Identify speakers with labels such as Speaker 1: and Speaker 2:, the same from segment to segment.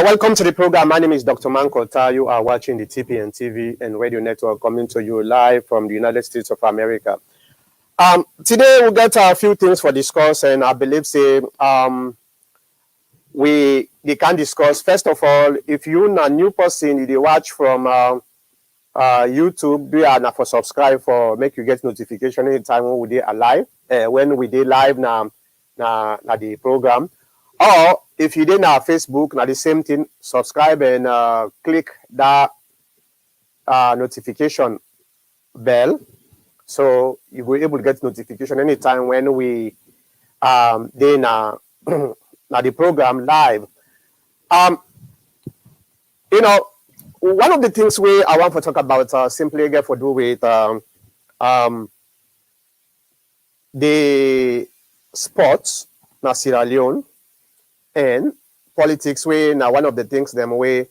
Speaker 1: Welcome to the program. My name is Dr. Mankota. You are watching the TPN TV and radio network coming to you live from the United States of America. Today we'll get a few things for discuss, and I believe we can discuss. First of all, if you're a new person, you watch from YouTube, do you for subscribe for make you get notification anytime when we do live. When we do live now the program. Or if you did our Facebook, now the same thing, subscribe and click that notification bell, so you will be able to get notification anytime when we then now the program live. You know, one of the things I want to talk about simply get for do with the sports na Sierra Leone. And politics, now one of the things them we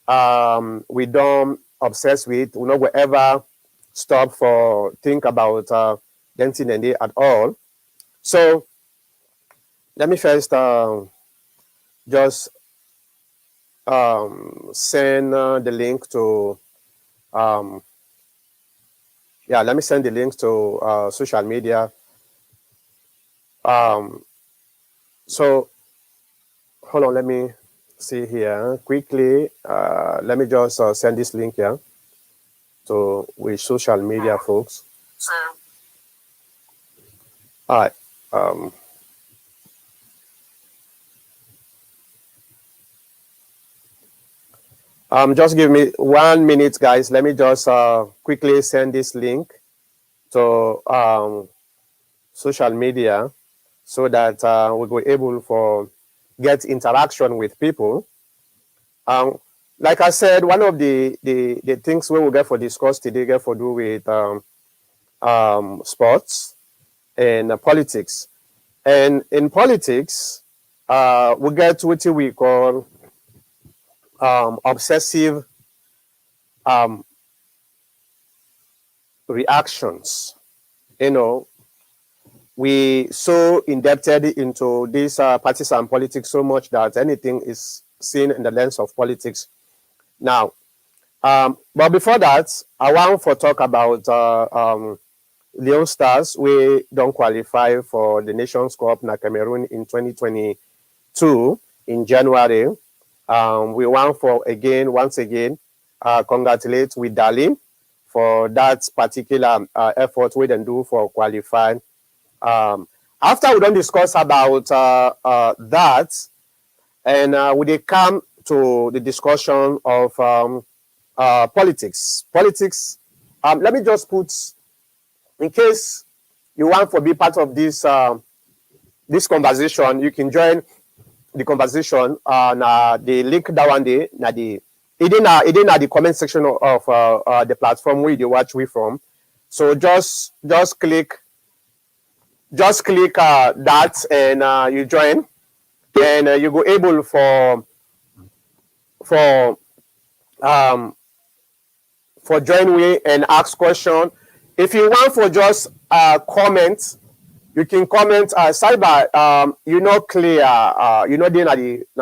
Speaker 1: don't obsess with. We not ever stop for think about dancing and day at all. So let me first just send the link to let me send the links to social media. So hold on, let me see here quickly. Let me just send this link here to with social media folks. All right. Just give me 1 minute, guys. Let me just quickly send this link to social media so that we'll be able for get interaction with people. Like I said, one of the things we will get for discuss today get for do with sports and politics. And in politics, we get what we call obsessive reactions. You know, we so indebted into these parties and politics so much that anything is seen in the lens of politics now. But before that, I want to talk about Leone Stars. We don't qualify for the Nations Cup in Cameroon in 2022 in January. We want for once again, congratulate with Dali for that particular effort we then do for qualifying. After we don't discuss about that, and we come to the discussion of politics. Politics. Let me just put, in case you want to be part of this this conversation, you can join the conversation. The link that one day, it in the comment section of the platform where you watch we from. So just click. Just click that and you join, and you go able for join we and ask question. If you want for just comment, you can comment. Cyber, you not clear. You not there na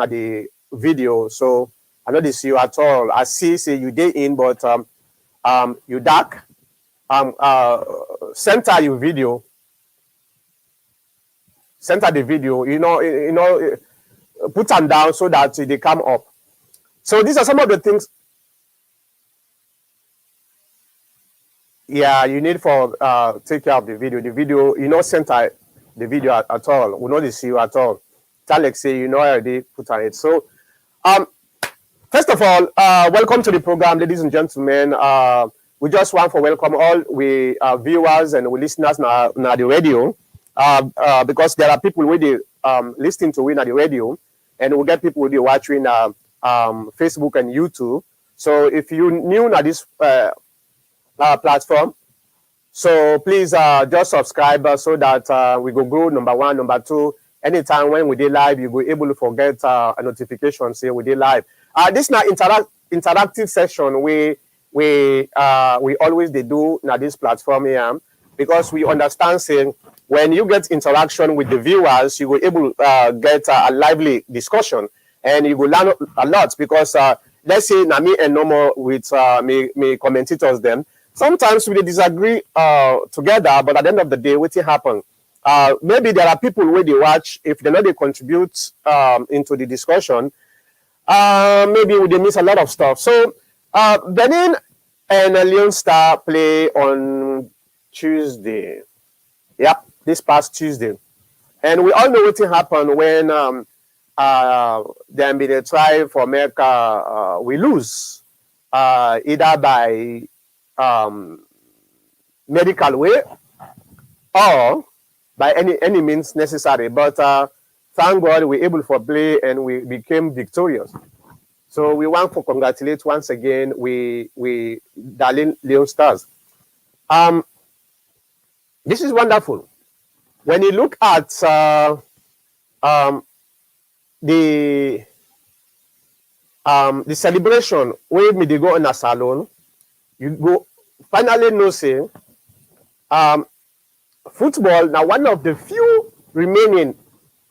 Speaker 1: the video, so I not see you at all. I see say you dey in, but you dark. Center your video. Center the video, put them down so that they come up. So these are some of the things. Yeah, you need for take care of the video. The video, center the video at all. We not see you at all. Alex say already put on it. So first of all, welcome to the program, ladies and gentlemen. We just want to welcome all we viewers and we listeners now the radio. Because there are people with the listening to win at the radio, and we get people with you watching Facebook and YouTube. So if you new to this platform, so please just subscribe so that we go number one, number two. Anytime when we do live, you will be able to forget a notification say we did live. This is not interactive session we always they do na this platform here, because we understand saying when you get interaction with the viewers, you will able get a lively discussion. and you will learn a lot because let's say Nami and Nomo with me commentators them. Sometimes we disagree together, but at the end of the day, what happen? Maybe there are people where they watch, if they know they contribute into the discussion, maybe they miss a lot of stuff. So Benin and Leon Star play on Tuesday. Yep, this past Tuesday. And we all know what happened when then they try for America, we lose either by medical way or by any means necessary. But thank God we're able to play and we became victorious. So we want to congratulate once again we darling Leon Stars. This is wonderful. When you look at the celebration where me they go in a salon, you go finally know say football now one of the few remaining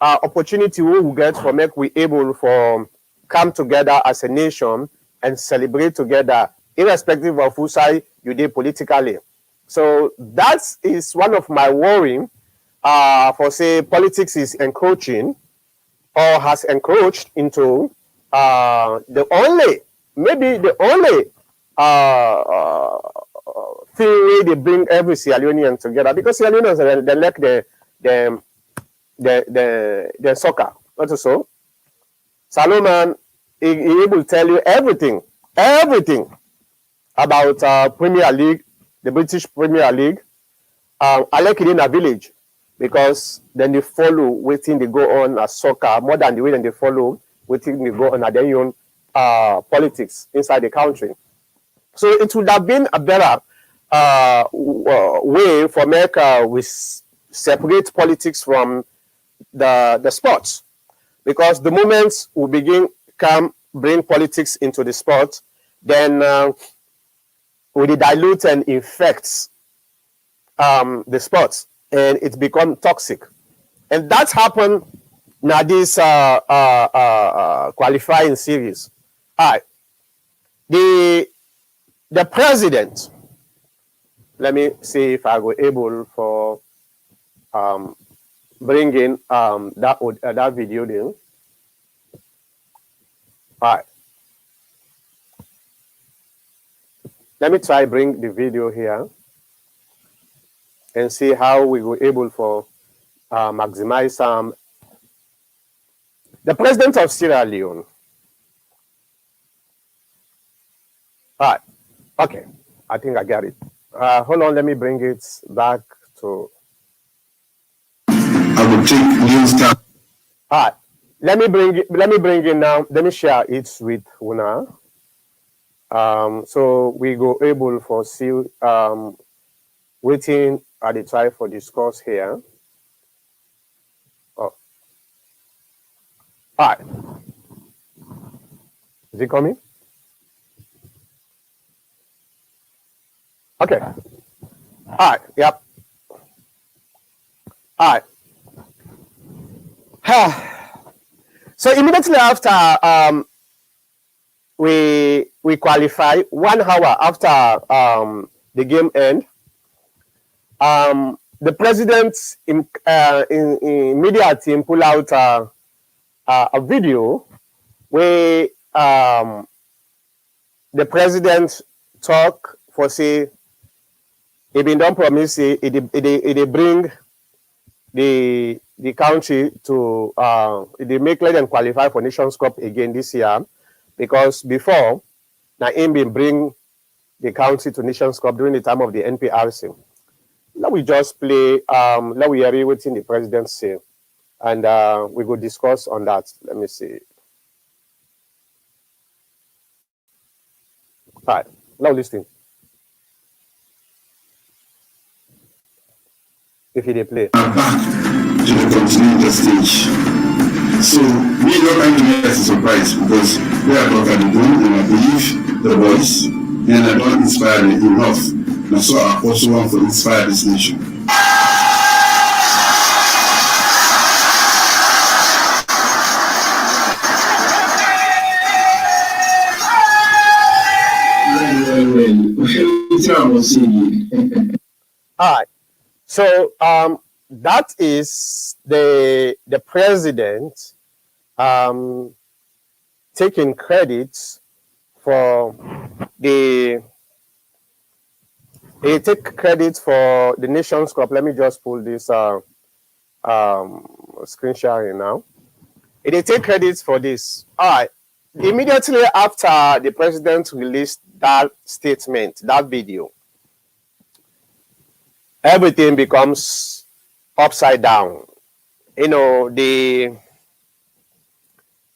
Speaker 1: opportunity we will get for make we able for come together as a nation and celebrate together, irrespective of who side you did politically. So that is one of my worrying for say politics is encroaching or has encroached into the only thing where they bring every Sierra Leonean together, because Sierra Leoneans they like the soccer, not so. Salomon he able to tell you everything about Premier League, the British Premier League. I like it in a village because then they follow waiting they go on as soccer more than the way they follow waiting they go on at their own politics inside the country. So it would have been a better way for America with separate politics from the sports, because the moment we begin come bring politics into the sport, then we dilute and infects the sports and it become toxic. And that's happened now this qualifying series. All right. The president, let me see if I were able for bring in that video there. All right. Let me try bring the video here and see how we were able for maximize the president of Sierra Leone. All right. Okay. I think I got it. Hold on. Let me bring it back to.
Speaker 2: I will take news down.
Speaker 1: All right. Let me bring it now. Let me share it with Una. So we go able for see waiting at the time for discourse here. Oh. All right. Is it coming? Okay. All right. Yep. All right. So immediately after we qualify, 1 hour after the game end, the president in media team pull out a video where the president talk for say he been done promise say they bring the country to they make let them qualify for Nations Cup again this year, because before now him been bring the country to Nations Cup during the time of the NPRC. Now we just play let we hear what the president say and we go discuss on that. Let me see. All right, now listen. If he play.
Speaker 2: Back to the continental stage. So we don't have to make us a surprise because we are not at the goal and I believe the boys and I don't inspire them enough. And so I also want to inspire this nation. wetin I must say again.
Speaker 1: All right. So that is the president taking credit for the he take credit for the Nations Cup. Let me just pull this screen sharing now. They take credit for this. All right. Immediately after the president released that statement, that video, everything becomes upside down. You know, the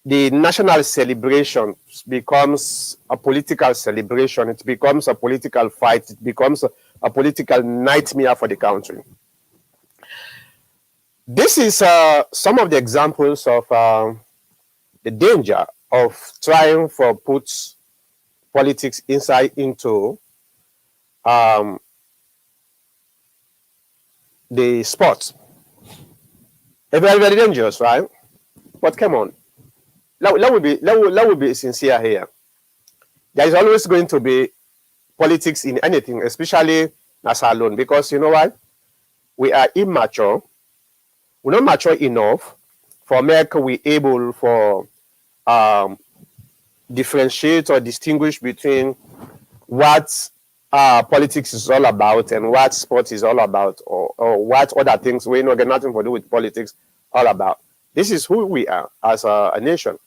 Speaker 1: national celebration becomes a political celebration. It becomes a political fight. It becomes a political nightmare for the country. This is some of the examples of the danger of trying to put politics inside into the sport. It's very, very dangerous, right? But come on, let me be sincere here. There is always going to be politics in anything, especially NASA alone, because you know what? We are immature. We're not mature enough for make we able for differentiate or distinguish between what politics is all about and what sports is all about, or what other things we not get nothing to do with politics all about. This is who we are as a nation.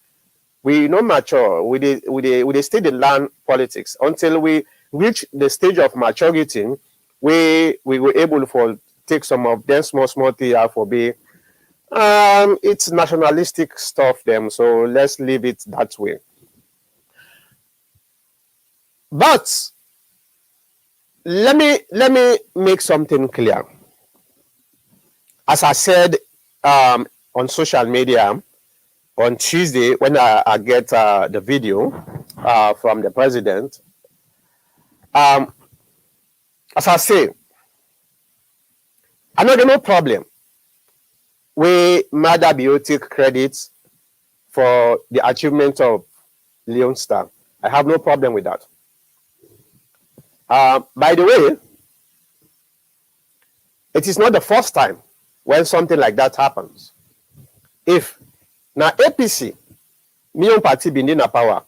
Speaker 1: We not mature. We stay the learn politics until we reach the stage of maturity. We were able to take some of them small things for be it's nationalistic stuff them, so let's leave it that way. But let me make something clear. As I said on social media on Tuesday when I get the video from the president, as I say, I know there's no problem. We Mada Biotic credits for the achievement of Leone Star. I have no problem with that. By the way, it is not the first time when something like that happens. If now APC, Million Party being in power,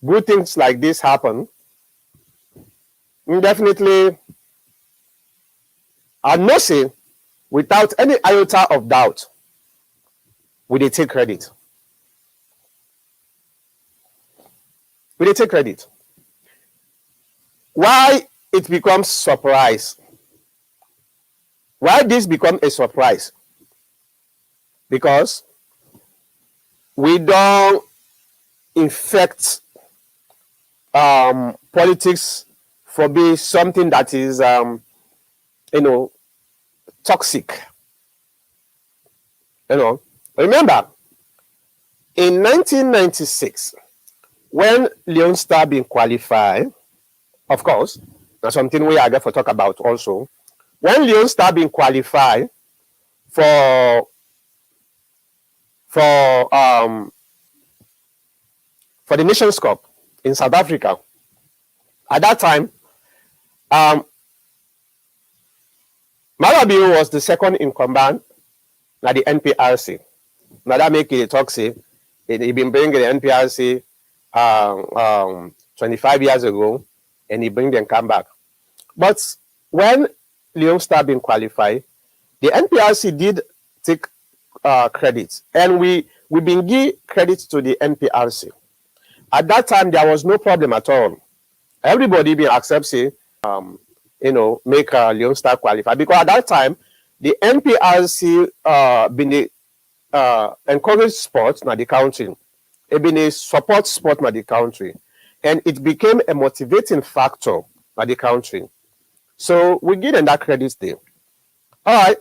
Speaker 1: good things like this happen, definitely, I must say, without any iota of doubt, will they take credit? Will they take credit? Why it becomes surprise? Why this become a surprise? Because we don't infect politics for being something that is, toxic. Remember, in 1996, when Leone Star being qualified, of course, that's something we are going to talk about also. When Leone Star being qualified for the Nations Cup in South Africa, at that time, Malabio was the second in command at the NPRC. Now that make it toxic. He been bringing the NPRC 25 years ago, and he bring them come back. But when Leone Star been qualified, the NPRC did take credit, and we been give credit to the NPRC. At that time, there was no problem at all. Everybody been accept it. Make Leone Star qualify, because at that time the NPRC been the encourage sport in the country. It been a support sport in the country, and it became a motivating factor in the country. So we give them that credit there. All right,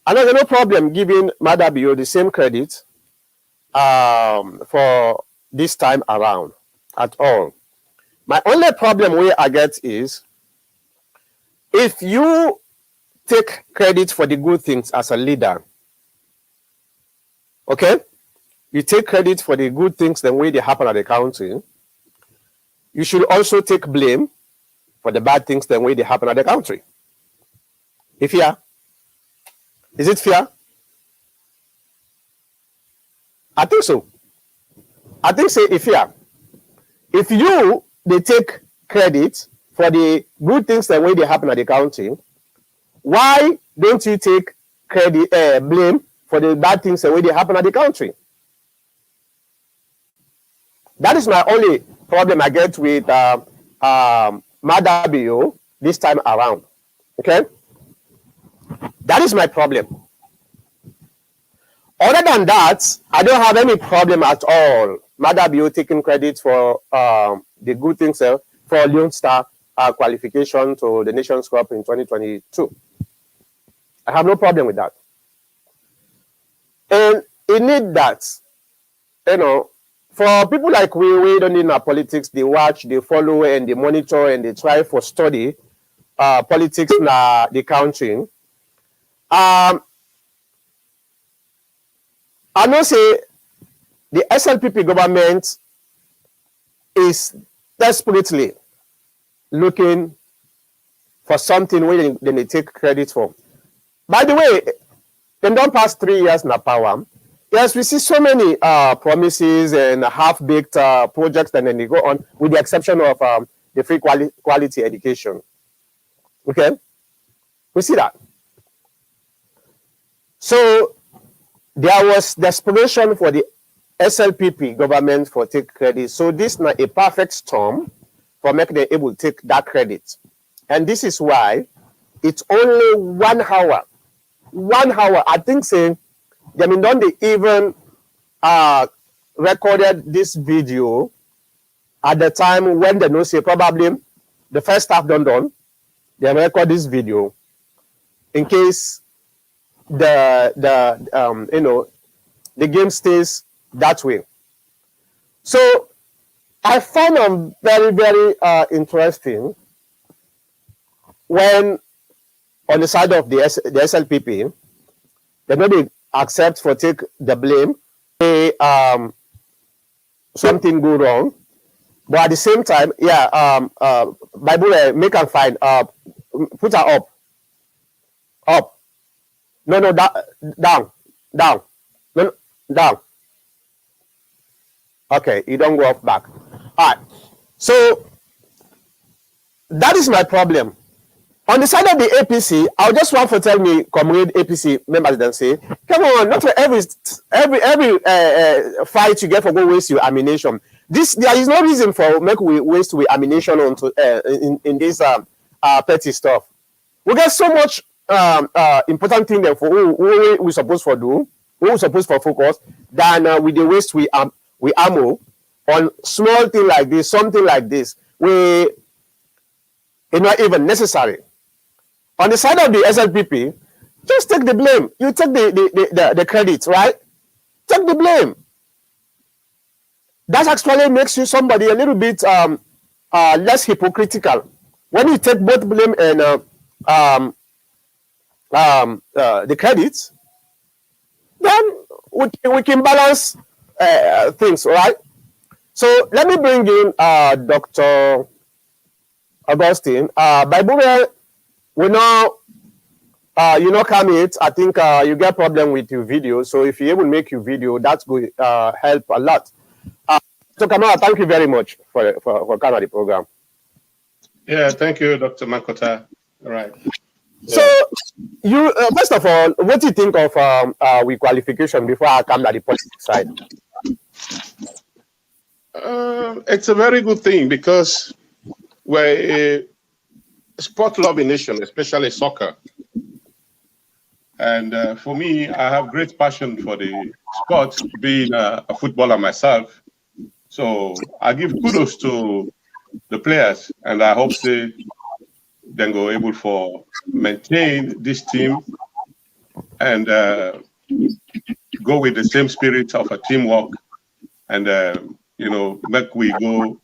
Speaker 1: I know no problem giving Madabio the same credit for this time around at all. My only problem where I get is, if you take credit for the good things as a leader, okay, you take credit for the good things the way they happen at the country, you should also take blame for the bad things that happen at the country. You should also take blame for the bad things that happen at the country. You should also take blame for the good things that happen at the country. You should also take blame for the good things that happen at the country. You should also take blame for the good things that happen at the country. You should also take blame for the bad things the way they happen at the country. If yeah, is it fair? I think so. I think say if yeah, if you they take credit for the good things the way they happen at the country, why don't you take credit blame for the bad things the way they happen at the country? That is my only problem I get with Madabio this time around. Okay, that is my problem. Other than that, I don't have any problem at all. Madabio taking credit for the good things for Lone Star qualification to the Nations Cup in 2022. I have no problem with that. And it need that, you know, for people like we don't need our politics, they watch, they follow, and they monitor, and they try for study politics in the country. I know say the SLPP government is desperately looking for something where they take credit for. By the way, they don't pass 3 years in the power. Yes, we see so many promises and half-baked projects, and then they go on, with the exception of the free quality education. Okay, we see that. So there was desperation for the SLPP government for take credit. So this is not a perfect storm for making them able to take that credit. And this is why it's only 1 hour. 1 hour. I think saying they even recorded this video at the time when they know say probably the first half done. They record this video in case the game stays that way. So I find them very, very interesting when on the side of the SLPP, they maybe accept for take the blame, say something go wrong, but at the same time, Bible make and find put her up. No, down. No, down. Okay, you don't go off back. All right. So that is my problem. On the side of the APC, I just want to tell me, comrade APC members, then say, come on, not for every fight you get for go waste your ammunition. There is no reason for make we waste we ammunition onto in this petty stuff. We get so much important thing there for who we supposed for do, who we supposed for focus, than with the waste we ammo on small thing like this, something like this, we it's not even necessary. On the side of the SLPP, just take the blame. You take the credit, right? Take the blame. That actually makes you somebody a little bit less hypocritical. When you take both blame and the credit, then we can balance things, right? So let me bring in Dr. Augustine. Bible, we know you know come it. I think you get problem with your video. So if you able to make your video, that's going help a lot. So Kamala, thank you very much for coming on the program.
Speaker 3: Yeah, thank you, Dr. Makota. All right. Yeah.
Speaker 1: So you first of all, what do you think of with qualification before I come to the politics side?
Speaker 3: It's a very good thing because we're a sport-loving nation, especially soccer. And for me, I have great passion for the sport, being a footballer myself. So I give kudos to the players, and I hope they then go able for maintain this team and go with the same spirit of a teamwork, and make we go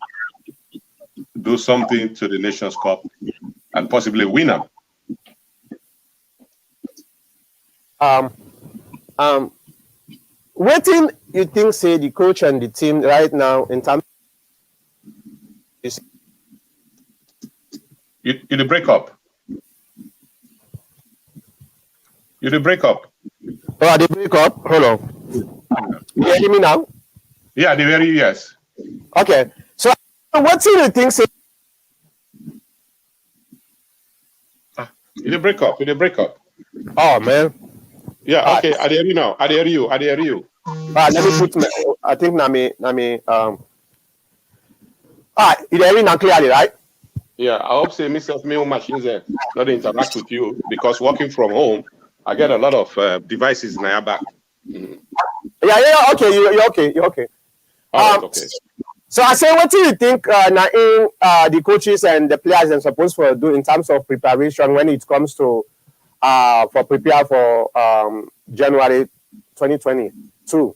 Speaker 3: do something to the Nations Cup and possibly win them.
Speaker 1: What thing you think say the coach and the team right now in terms
Speaker 3: You the break up. You the break up.
Speaker 1: Oh, they break up. Hold on. You hear me now?
Speaker 3: Yeah, the very yes.
Speaker 1: Okay. So what do you think?
Speaker 3: You the break up. You the break up.
Speaker 1: Oh man.
Speaker 3: Yeah. Okay. I hear you now. I hear you. I hear you.
Speaker 1: Let me put my. I think Nami. You hear me now clearly, right?
Speaker 3: Yeah. I hope say myself, me own machines not interact with you because working from home, I get a lot of devices in my back.
Speaker 1: Yeah. Okay. You're okay. You're okay.
Speaker 3: All right. Okay.
Speaker 1: So I say, what do you think now in the coaches and the players are supposed to do in terms of preparation when it comes to for prepare for January 2022?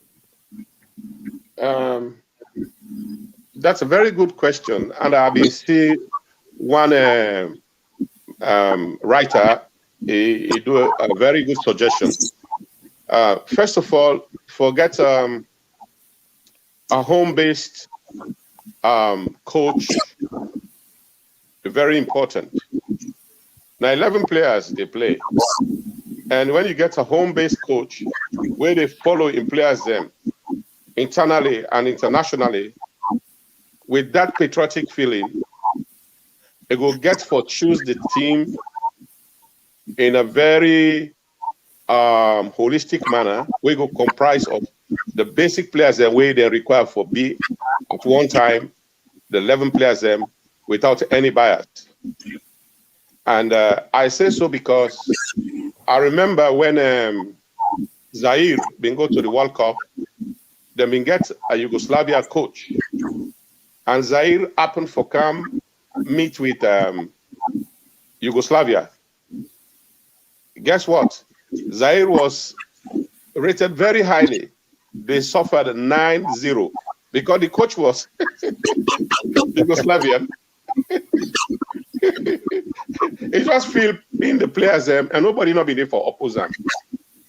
Speaker 3: That's a very good question, and I've been seeing one writer. He do a very good suggestion. First of all, forget a home-based coach. Very important. Now, 11 players they play, and when you get a home-based coach, where they follow in players them internally and internationally, with that patriotic feeling, they will get for choose the team in a very holistic manner. We go comprise of the basic players and way they require for be at one time the 11 players them without any bias. And I say so because I remember when Zaire been go to the World Cup, they been get a Yugoslavia coach, and Zaire happened for come meet with Yugoslavia. Guess what? Zaire was rated very highly. They suffered 9-0 because the coach was Yugoslavian. It just feel in the players and nobody not be there for opposing.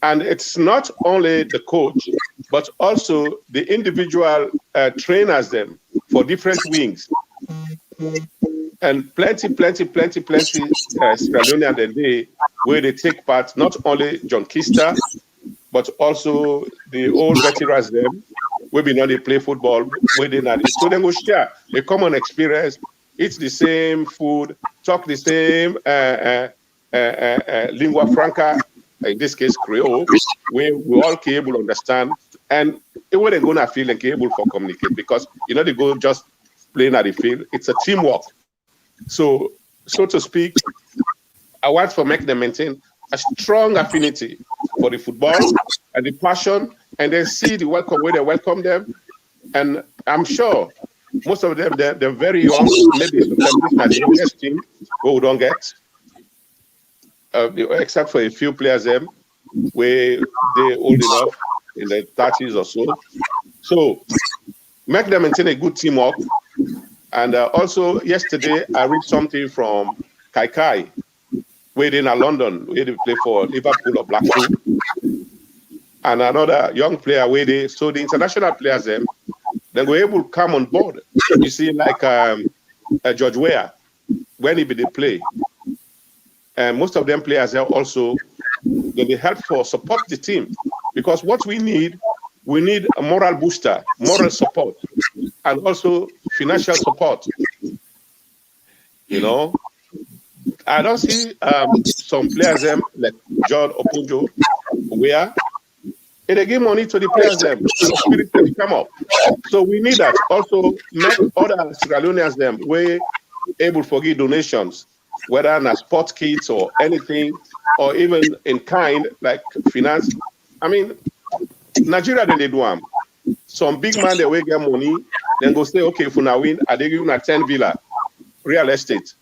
Speaker 3: And it's not only the coach, but also the individual trainers them for different wings. And plenty Sierra Leone the day where they take part, not only John Kister, but also the old veterans them, where we know they play football, where they not. So they go share a common experience, eat the same food, talk the same lingua franca, in this case Creole, where we all can able to understand, and it wasn't gonna feel and able for communicate because they go just playing at the field. It's a teamwork. So to speak, I want to make them maintain a strong affinity for the football and the passion, and then see the welcome way they welcome them. And I'm sure most of them they're very young. Maybe some of them this are the youngest team who we don't get, except for a few players them where they're old enough in their 30s or so. So make them maintain a good teamwork. And also yesterday I read something from Kai, where in London, where they play for Liverpool or Blackpool, and another young player where the international players then were able to come on board. You see, like George Weah, when he they play, and most of them players are also they help for support the team, because what we need a moral booster, moral support, and also financial support. I don't see some players like John Opunjo where they give money to the players spirit to come up. So we need that. Also make other Sierra Leoneans way able to give donations, whether in sports kits or anything, or even in kind like finance. I mean, Nigeria they do them. Some big man they will get money, then go say, okay, if we now win, I give you a 10 villa, real estate.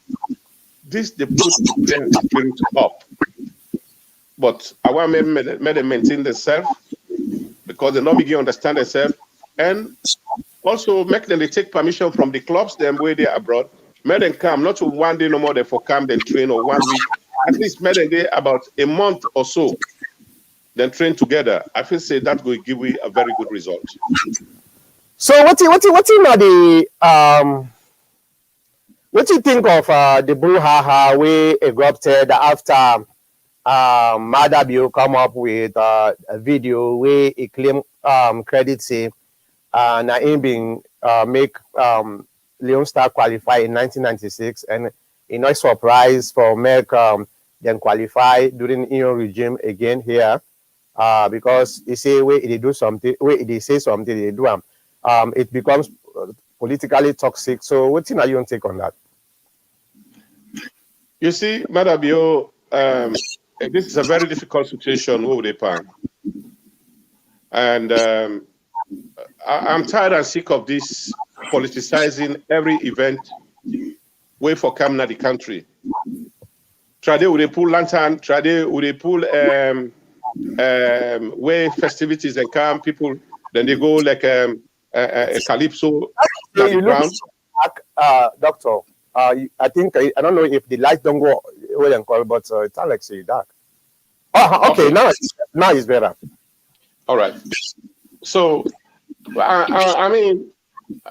Speaker 3: This they put the spirit up. But I want them maintain themselves because they not begin understand themselves, and also make them they take permission from the clubs them where they are abroad. Make them come not to one day no more they for come then train, or 1 week. At least make them there about a month or so. Then train together. I feel say that will give you a very good result.
Speaker 1: So what are the What do you think of the brouhaha we erupted after Madabio come up with a video where he claim credit say na him been make Leon Star qualify in 1996, and he not surprised for make them qualify during Ian regime again here, because he say where they do something, where they say something, they do it becomes politically toxic. So what thing are you take on that?
Speaker 3: You see, Madabio, this is a very difficult situation with the pan. And I'm tired and sick of this politicizing every event way for coming at the country. Trade would they pull lantern, trade would they pull way festivities and come people, then they go like a calypso
Speaker 1: So
Speaker 3: at the
Speaker 1: you look
Speaker 3: ground.
Speaker 1: back, doctor. I think I don't know if the light don't go well and call, but it sounds like say dark. Oh, okay.
Speaker 3: Okay.
Speaker 1: Now it's better.
Speaker 3: All right. So, I mean,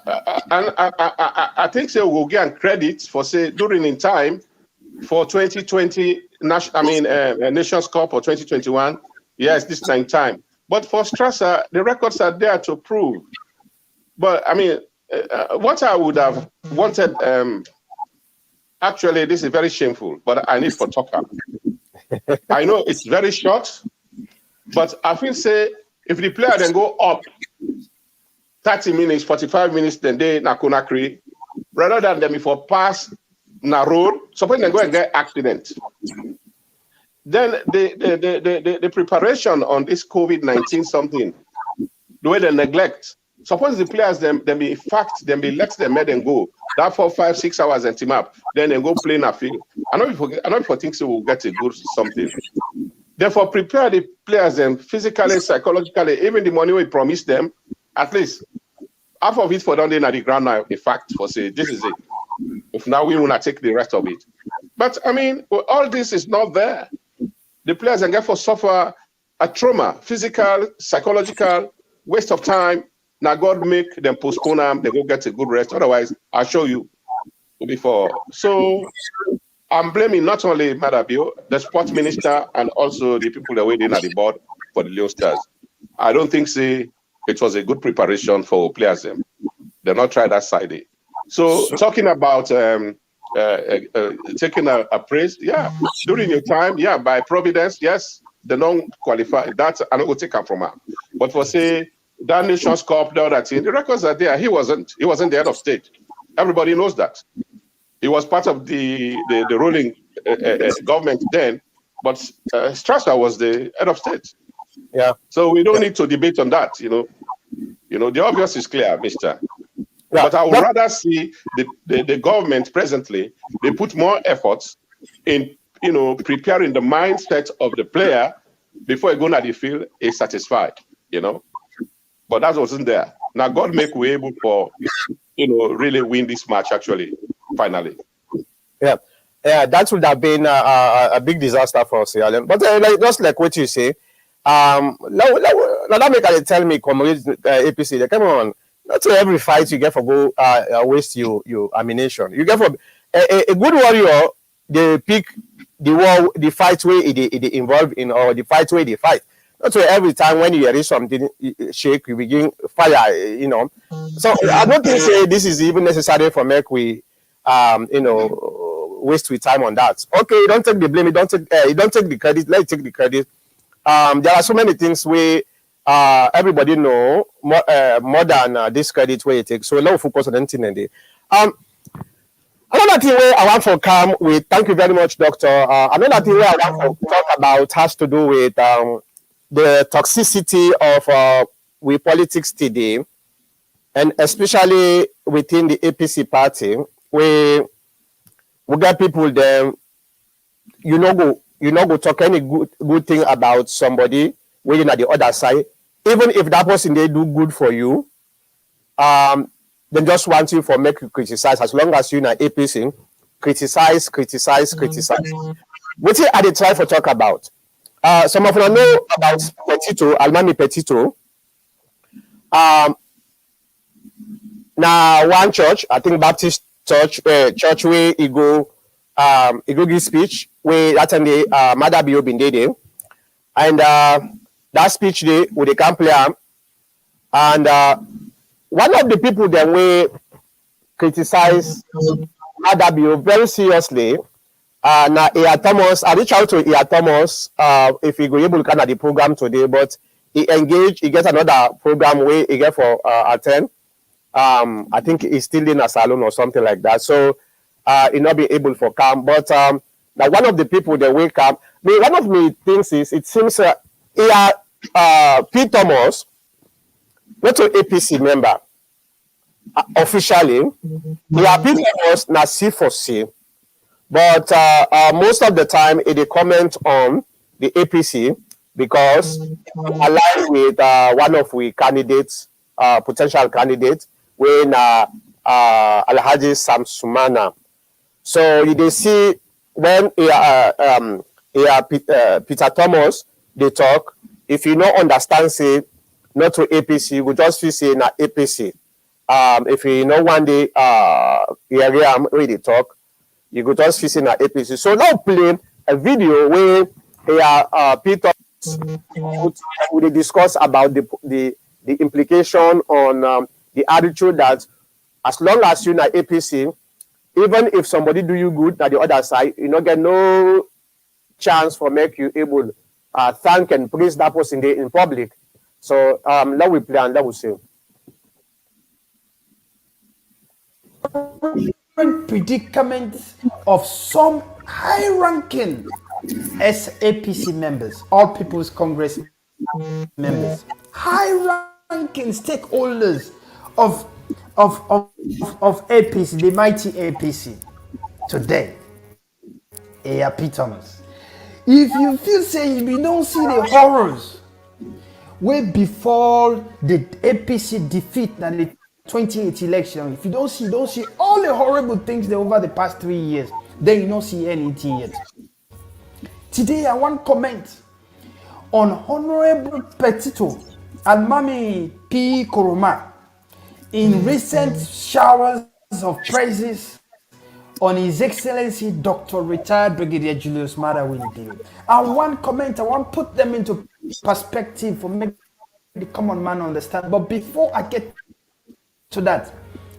Speaker 3: I think so we'll get credit for say during in time for 2020 Nations Cup or 2021. Yes, this time time. But for Strasser, the records are there to prove. But I mean, what I would have wanted, actually, this is very shameful, but I need for talker. I know it's very short, but I feel say if the player then go up 30 minutes, 45 minutes, then they na Conakry, rather than them if for pass na road, suppose they go and get accident. Then the preparation on this COVID-19 something, the way they neglect. Suppose the players them be let them make them go that 4, 5, 6 hours and team up, then they go play in a field. I know if you think so will get a good something. Therefore, prepare the players them physically, psychologically, even the money we promise them, at least half of it for down there at the ground now, in fact, for say this is it. If now we want to take the rest of it. But I mean, all this is not there. The players and therefore suffer a trauma, physical, psychological, waste of time. Now God make them postpone them, they go get a good rest. Otherwise, I'll show you before. So I'm blaming not only Madabio, the sports minister, and also the people that were in at the board for the Leon Stars. I don't think say it was a good preparation for players. They're not tried that side. So talking about taking a praise, yeah, during your time, yeah, by providence, yes, they don't qualify. That's I don't go take them from her. But for say that Nations Cup, the other thing, the records are there. He wasn't the head of state. Everybody knows that. He was part of the ruling government then, but Strasser was the head of state.
Speaker 1: Yeah.
Speaker 3: So we don't need to debate on that. You know, the obvious is clear, Mister.
Speaker 1: Yeah.
Speaker 3: But I would rather see the government presently, they put more efforts in, preparing the mindset of the player before he go to the field is satisfied, But that wasn't there. Now God make we able for, really win this match actually, finally.
Speaker 1: Yeah. Yeah, that would have been a big disaster for Sierra Leone. But just like what you say, now that make I tell me, comrades APC, they come on. Not to every fight you get for go waste your ammunition. You get for a good warrior, they pick the fight where they involved in, or the fight where they fight. Not to every time when you hear something shake, you begin fire, So I don't think say this is even necessary for make we waste with time on that. Okay, you don't take the blame, you don't take the credit, let's take the credit. There are so many things where everybody know more than this credit where it takes. So let's focus on anything in there. Another thing where I want to come with, thank you very much, Doctor. Another thing where I want to talk about has to do with the toxicity of with politics today, and especially within the APC party, where we get people there, you know go talk any good thing about somebody waiting at the other side, even if that person they do good for you, they just want you for make you criticize. As long as you na APC, criticize. What are they try for talk about? Some of you know about Petito, Almami Petito. Now one church, I think Baptist church where he go give speech where that time the Mother Bio been there. And that speech day with the camp play and one of the people that we criticize Mother Bio very seriously. Now, Ia Thomas, I reach out to Ia Thomas if he go able to come at the program today, but he engaged, he gets another program where he get for attend. I think he's still in a salon or something like that. So he not be able for come. But now one of the people that will come, one of me things is it seems P. Thomas, not an APC member officially. P. Thomas na C for C. But most of the time, they comment on the APC because aligned with one of we candidates, potential candidates, when Alhaji Samsumana. So they see when Peter Thomas they talk. If you don't understand, say not to APC, you just feel say na APC. If you know one day area where they talk. You go just fishing at APC. So now play a video where Peter will discuss about the implication on the attitude that as long as you're at APC, even if somebody do you good at the other side, you don't get no chance for make you able thank and praise that person there in public. So let we play and let we see.
Speaker 4: Predicament of some high-ranking SAPC members, All People's Congress members, high-ranking stakeholders of APC, the mighty APC, today. ARP Thomas. If you feel say you don't see the horrors way before the APC defeat and the 2018 election, if you don't see all the horrible things that over the past 3 years, then you don't see anything yet. Today I want to comment on Honorable Petito and Mami P. Koroma in recent showers of praises on His Excellency Dr. Retired Brigadier Julius Maada Willie. I want to put them into perspective for make the common man understand. But before I get to that,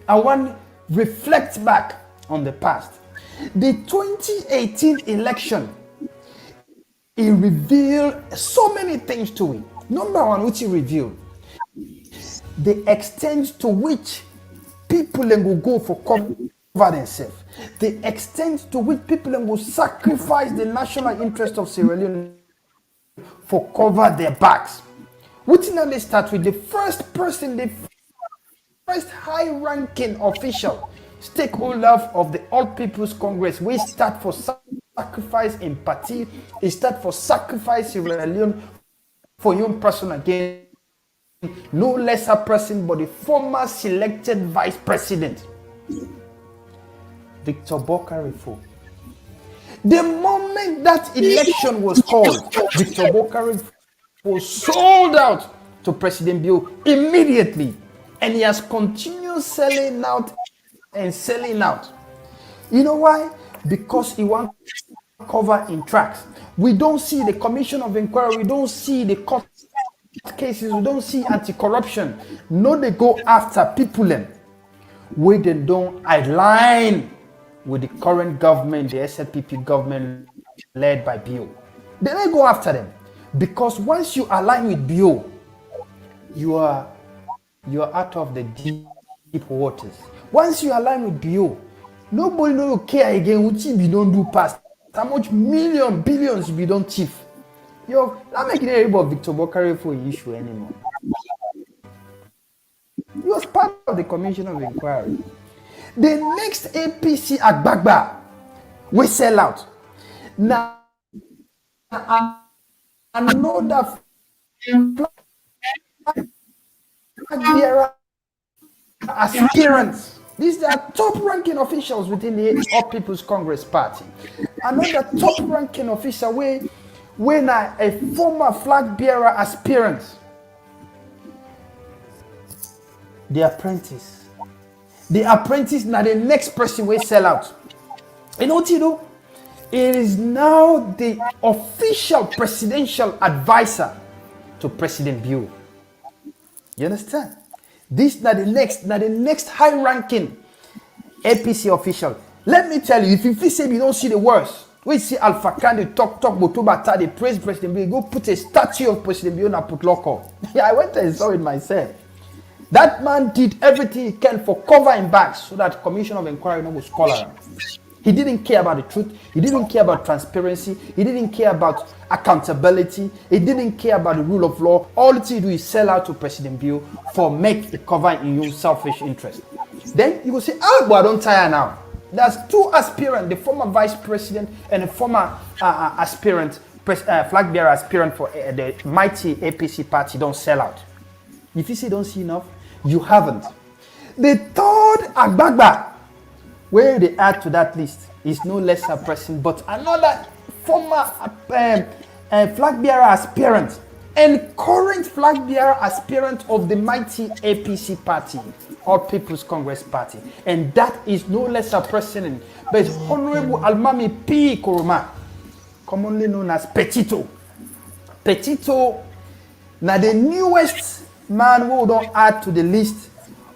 Speaker 4: I want to reflect back on the past. The 2018 election, it revealed so many things to it. Number one, which it revealed, the extent to which people will go for cover themselves, the extent to which people will sacrifice the national interest of Sierra Leone for cover their backs. Which now they start with the first person, the first high-ranking official, stakeholder of the All People's Congress. We start for sacrifice in party. It start for sacrifice Sierra Leone for young person again. No lesser person but the former selected vice president, Victor Bokarifo. The moment that election was called, Victor Bokarifo was sold out to President Bio immediately. And he has continued selling out and selling out. You know why? Because he wants to cover in tracks. We don't see the Commission of Inquiry. We don't see the court cases. We don't see anti-corruption. No, they go after people where they don't align with the current government, the SLPP government led by Bio. They don't go after them. Because once you align with Bio, you are out of the deep waters. Once you align with Bio, nobody will care again what you don't do past. How much millions, billions you don't chief. You're not making any about Victor Bokare for an issue anymore. He was part of the Commission of Inquiry. The next APC at Bagba will sell out. Now, another aspirants. These are top-ranking officials within the All People's Congress Party. Another top-ranking official when a former flag bearer aspirant, the apprentice, The apprentice now the next person will sell out. You know what you do? It is now the official presidential advisor to President Bureau. You understand? This now the next high-ranking APC official. Let me tell you, if you feel say you don't see the worst, we see Alpha Khan talk Botobata, they praise President Bureau, go put a statue of President Bureau and put local. Yeah, I went and saw it myself. That man did everything he can for cover and back so that Commission of Inquiry was scholar. He didn't care about the truth. He didn't care about transparency. He didn't care about accountability. He didn't care about the rule of law. All he do is sell out to President Bill for make a cover in your selfish interest. Then you will say, but I don't tire now. There's two aspirants, the former vice president and the former aspirant, flag bearer aspirant for the mighty APC party don't sell out. If you say don't see enough, you haven't. The third Agbagba, where they add to that list, is no less a person but another former flag bearer aspirant and current flag bearer aspirant of the mighty APC party, All People's Congress Party. And that is no less a person but Honorable Almami P. Koroma, commonly known as Petito. Petito, now the newest man who don't add to the list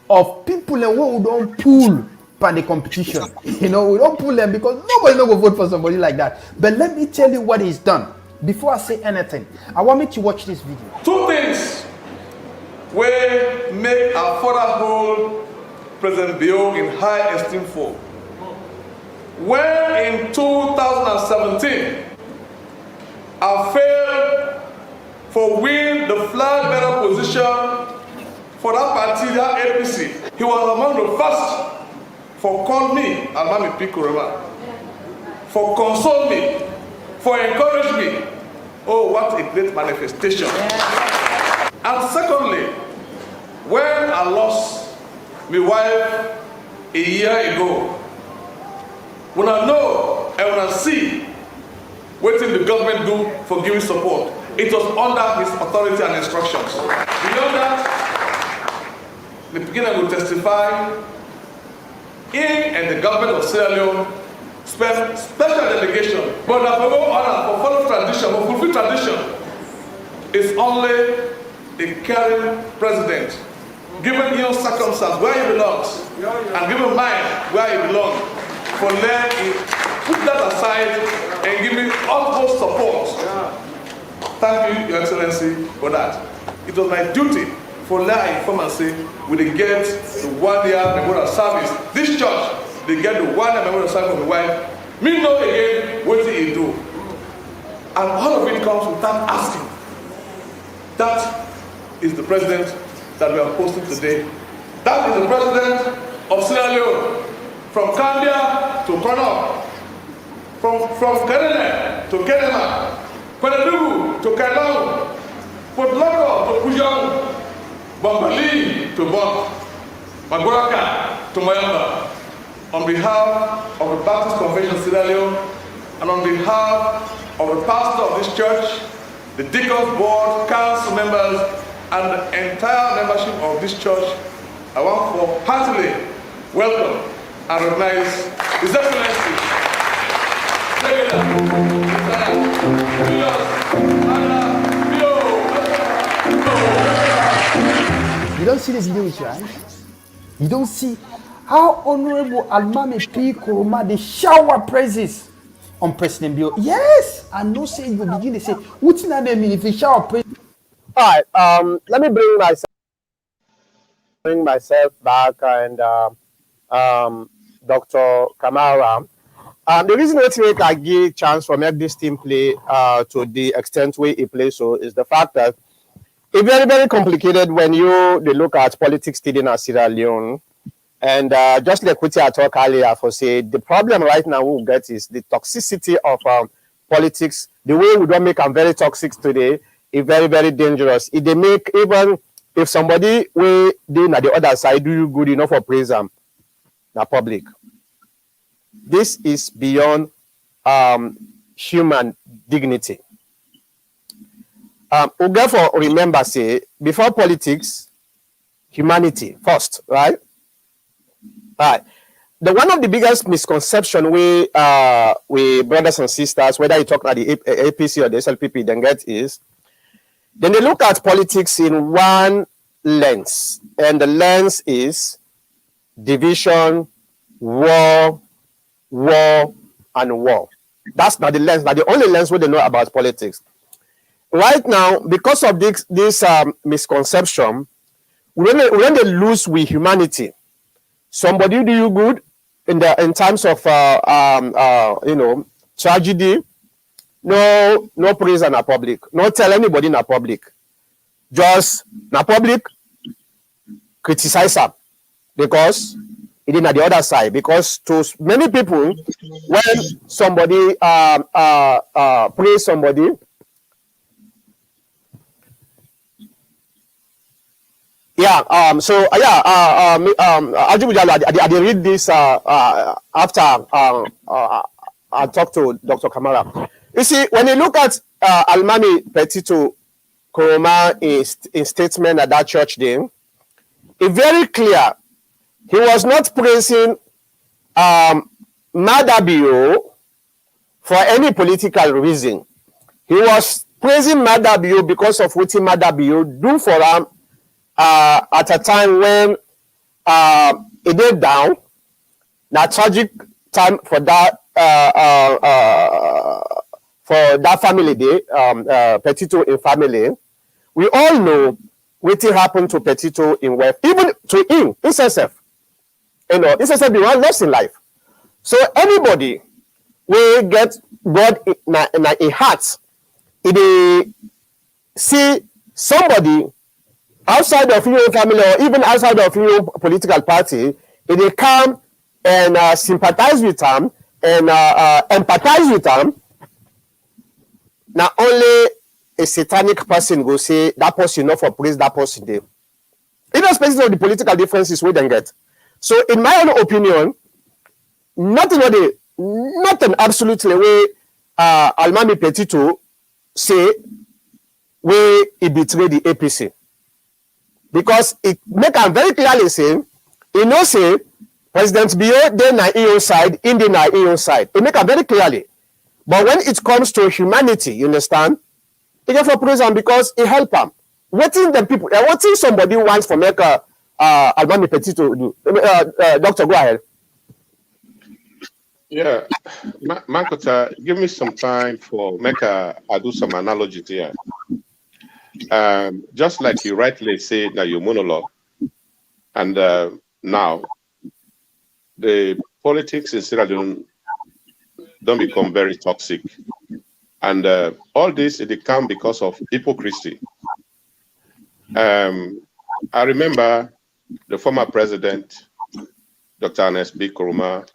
Speaker 4: of people who don't pull for the competition. You know, we don't pull them because nobody will vote for somebody like that. But let me tell you what he's done. Before I say anything, I want me to watch this video.
Speaker 5: Two things will make our father hold President Bio in high esteem for. When in 2017, I failed for win the flag bearer position for that party, that APC. He was among the first for call me, Almami P. Koroma, for console me, for encourage me. Oh, what a great manifestation. And secondly, when I lost my wife a year ago, when I know and when I see what the government do for giving support, it was under his authority and instructions. Beyond that, the beginner will testify, he and the government of Sierra Leone spent special delegation, but for honor, for follow tradition, for fulfill tradition, is only a caring president, given your circumstance where he belongs, and given mind where he belongs, for let him put that aside and give me utmost support. Thank you, Your Excellency, for that. It was my duty for let I inform and say, we did get the 1 year memorial service. This church, they get the 1 year memorial service of the wife. Me know again what he do. And all of it comes without asking. That is the president that we are posting today. That is the president of Sierra Leone. From Cambia to Kono, from Kenene to Kenema, Kwenedugu to Kailong, Port Loko to Pujong, Bambali to Bok, Magoraka to Mayamba. On behalf of the Baptist Convention of Sierra Leone, and on behalf of the pastor of this church, the deacons board, council members, and the entire membership of this church, I want to heartily welcome and recognize His Excellency.
Speaker 4: You don't see this video with your eyes? You don't see how Honorable Almami P. Koroma they shower praises on President Bio. Yes, I know say you begin to say, what's that mean if he shower praise?
Speaker 1: All right, let me bring myself back and Dr. Kamara. The reason why I give chance for make this team play to the extent where it plays so is the fact that it's very, very complicated when they look at politics studying in Sierra Leone. And just like what I talked earlier for say, the problem right now we get is the toxicity of politics. The way we don't make them very toxic today is very, very dangerous. If they make, even if somebody way they on the other side do you good enough for praise them, the public. This is beyond human dignity. We therefore remember say before politics, humanity first, right? Right. The one of the biggest misconception we brothers and sisters, whether you talk about the APC or the SLPP, then get is then they look at politics in one lens, and the lens is division, war, war, and war. That's not the lens, not the only lens where they know about politics. Right now, because of this misconception, when they lose with humanity, somebody do you good in terms of tragedy, no praise in the public, no tell anybody in the public, just in the public criticize them because it is on the other side. Because to many people, when somebody praise somebody, I did read this after I talked to Dr. Kamara. You see, when you look at Almami Petito Koroma in statement at that church day, it's very clear he was not praising Madabio for any political reason. He was praising Madabio because of what Madabio do for him at a time when it did down. Now tragic time for that family day, Petito in family. We all know what happened to Petito in West, even to him, himself. Himself be one lost in life. So anybody will get God in a heart, if they see somebody outside of your family or even outside of your political party, if they come and sympathize with them and empathize with them, not only a satanic person will say that person not for praise that person there. Irrespective of the political differences we then get. So in my own opinion, nothing absolutely way Almami Petito say where he betrayed the APC. Because it make him very clearly say, he know say President Bio they na EO side, India na EO side. It make him very clearly. But when it comes to humanity, you understand, he get for praise him because it help him. What somebody wants for make Almami Petito do? Doctor, go ahead.
Speaker 3: Yeah, Makota, give me some time for I do some analogies here. Just like you rightly said that your monologue, and now the politics in Sierra Leone don't become very toxic, and all this it come because of hypocrisy. I remember the former president, Dr. Ernest B. Koroma,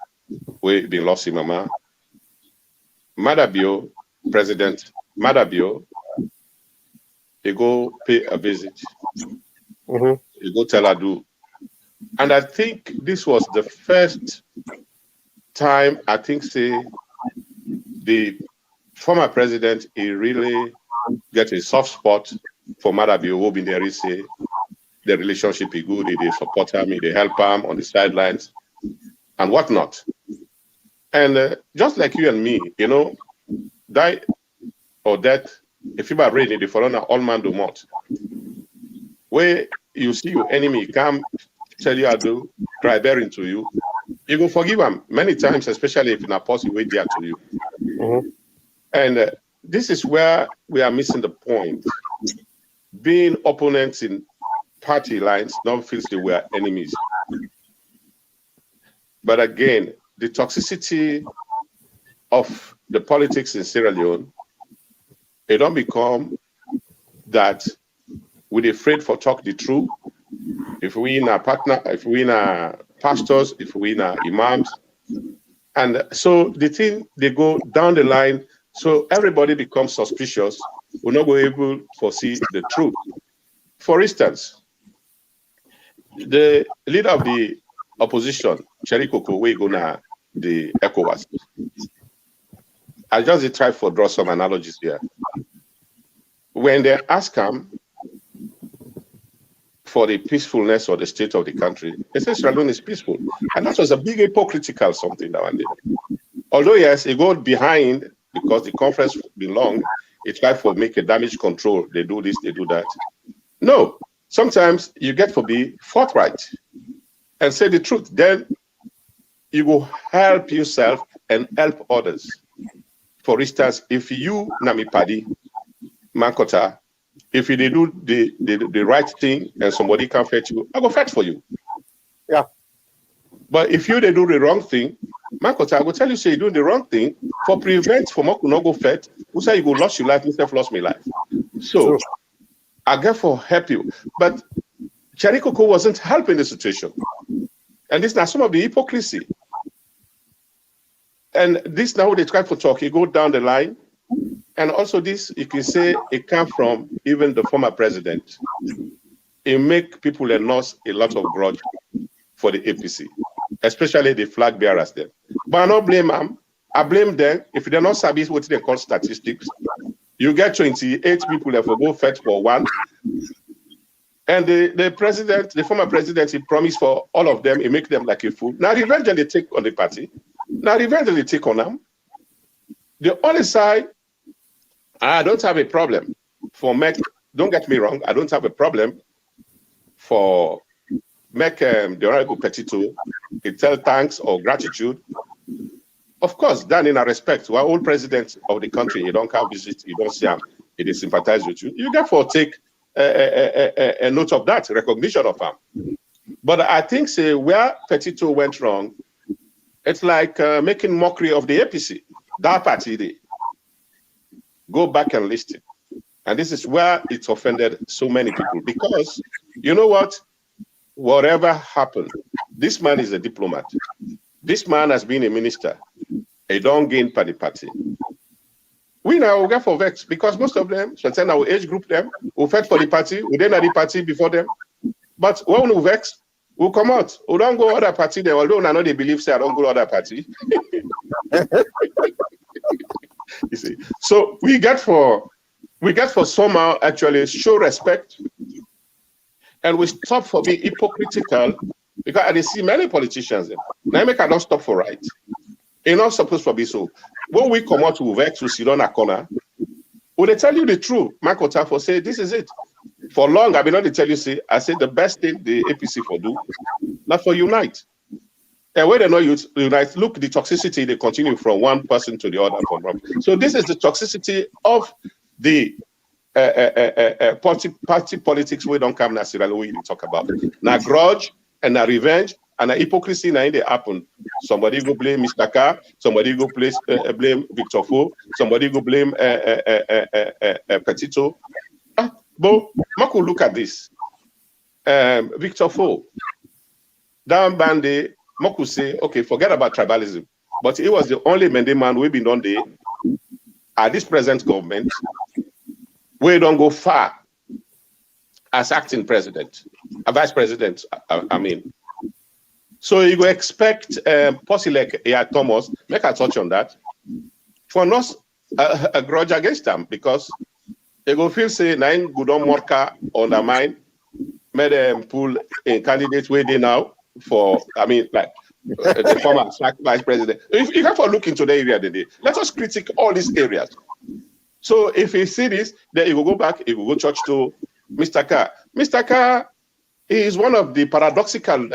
Speaker 3: we been lost in Mama. Madabio, President Madabio, he go pay a visit. He go tell Adu. And I think this was the first time I think say the former president he really get a soft spot for Madabio who been there is say the relationship is good, they support him, they help him on the sidelines and whatnot. And just like you and me, die or death, if you are ready, the foreigner, all man do not. Where you see your enemy come, tell you I do, cry bearing to you, you go forgive him many times, especially if in a possible way there to you. And this is where we are missing the point. Being opponents in party lines don't feel they were enemies. But again, the toxicity of the politics in Sierra Leone, it don't become that we're afraid for talk the truth. If we in our partner, if we in our pastors, if we in our imams, and so the thing they go down the line, so everybody becomes suspicious. We're not going able to foresee the truth. For instance, the leader of the opposition, Cherikoko, we go now the ECOWAS. I just try to draw some analogies here. When they ask him for the peacefulness or the state of the country. They say Sierra Leone is peaceful. And that was a big hypocritical something that one did. Although, yes, it goes behind because the conference belonged, it tried for make a damage control. They do this, they do that. No, sometimes you get to be forthright and say the truth. Then you will help yourself and help others. For instance, if you, Nami Paddy, Mankota, if you do the right thing and somebody can fight you, I go fight for you.
Speaker 1: Yeah.
Speaker 3: But if they do the wrong thing, Mankota, I will tell you, say you do the wrong thing for prevent from not go fight. Who say you go lost your life instead of lost my life? So
Speaker 1: True.
Speaker 3: I get for help you. But Cherry Coco wasn't helping the situation. And this now some of the hypocrisy. And this now they try to talk, you go down the line. And also this, you can say it comes from even the former president. It make people lose a lot of grudge for the APC, especially the flag bearers there. But I don't blame them. I blame them. If they're not service what they call statistics, you get 28 people that will go fight for one. And the president, the former president, he promised for all of them, he make them like a fool. Now revenge they take on the party. Now revenge they take on them. The other side, I don't have a problem for don't get me wrong, I don't have a problem for the Honorable Petito to tell thanks or gratitude. Of course, done in a respect. We're all president of the country, you don't come visit, you don't see him, he sympathize with you. You therefore take a note of that, recognition of him. But I think, say, where Petito went wrong, it's like making mockery of the APC, that party day. Go back and listen. And this is where it's offended so many people. Because, you know what? Whatever happened, this man is a diplomat. This man has been a minister. He don't gain by the party. We now get for vex because most of them, certain our age group them, who fight for the party, we didn't have the party before them. But when we vex, we come out. We don't go other party then, although I know they believe say I don't go other party. You see, so we get for somehow actually show respect, and we stop for being hypocritical because I see many politicians. Now make I don't stop for right. It's not supposed to be so. When we come out with vex to sit on a corner, will they tell you the truth? Marco Tafo say this is it. For long I've been on to tell you say I say the best thing the APC for do, not for unite. And when they not unite, look the toxicity they continue from one person to the other. So this is the toxicity of the party politics we don't come naturally we talk about. Now grudge and now revenge and now hypocrisy now in they happen. Somebody go blame Mr. Carr, somebody go blame Victor Fo, somebody go blame Petito. But Marco, look at this. Victor Fo, down Bande, Marco say, okay, forget about tribalism. But he was the only Mende man we've been on there at this present government. We don't go far as acting president, a vice president, I mean. So you go expect Posilek Thomas, make a touch on that, for not a grudge against them because they go feel say nine good on Morka undermine, made them pull a candidate where they now for, I mean, like the former vice president. If you have to look into the area today, let us critique all these areas. So if you see this, then you will go back, you will go church to Mr. Carr. Mr. Carr is one of the paradoxical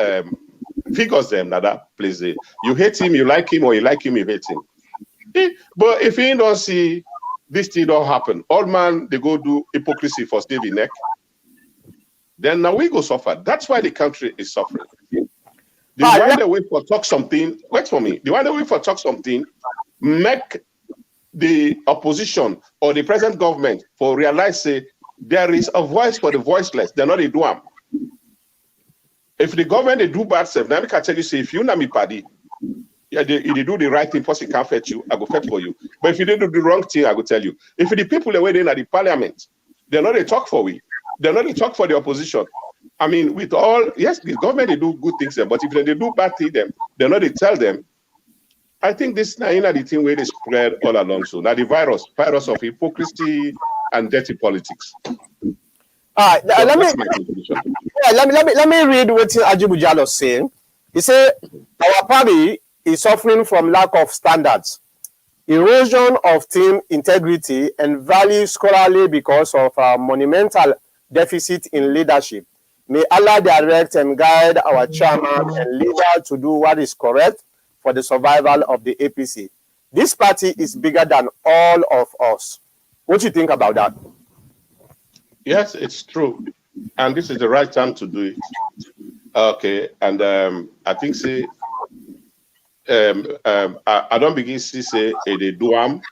Speaker 3: figures them that place. You hate him, you like him, or you like him, you hate him. But if you don't see this thing don't happen, all man they go do hypocrisy for Stevie neck, then now we go suffer. That's why the country is suffering. The one that wait for talk something, wait for me. The one that wait for talk something, make the opposition or the present government for realize say there is a voice for the voiceless. They're not a do them. If the government they do bad stuff, now I can tell you say if you know me party, yeah, they do the right thing, person can't fetch you, I go fetch for you. But if you didn't do the wrong thing, I go tell you. If the people that were in at the parliament, they're not a talk for we. They're not a talk for the opposition. I mean, with all, yes, the government, they do good things, but if they do bad things, they're not, they tell them. I think this is the thing where they spread all along. So now the virus of hypocrisy and dirty politics. So
Speaker 1: let me
Speaker 3: that's my conclusion.
Speaker 1: let me read what Ajibu Jallo saying. He said, our party is suffering from lack of standards, erosion of team integrity, and value scholarly because of a monumental deficit in leadership. May Allah direct and guide our chairman and leader to do what is correct for the survival of the APC. This party is bigger than all of us. What do you think about that?
Speaker 3: Yes, it's true. And this is the right time to do it. Okay. And I think, say, I don't begin to say they do am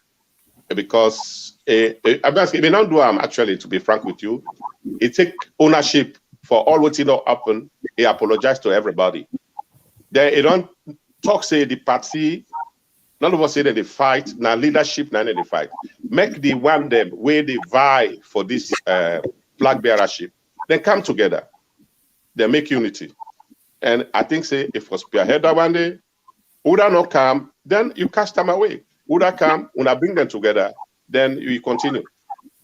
Speaker 3: because I may not do am, actually, to be frank with you. He take ownership for all what he not happen. He apologize to everybody. Then he don't talk, say the party, none of us say that they fight, now leadership, now they fight. Make the one them where they vie for this flag bearership, then come together. They make unity. And I think, say, if we spearhead that one day, would I not come, then you cast them away. Would I come, when I bring them together, then you continue.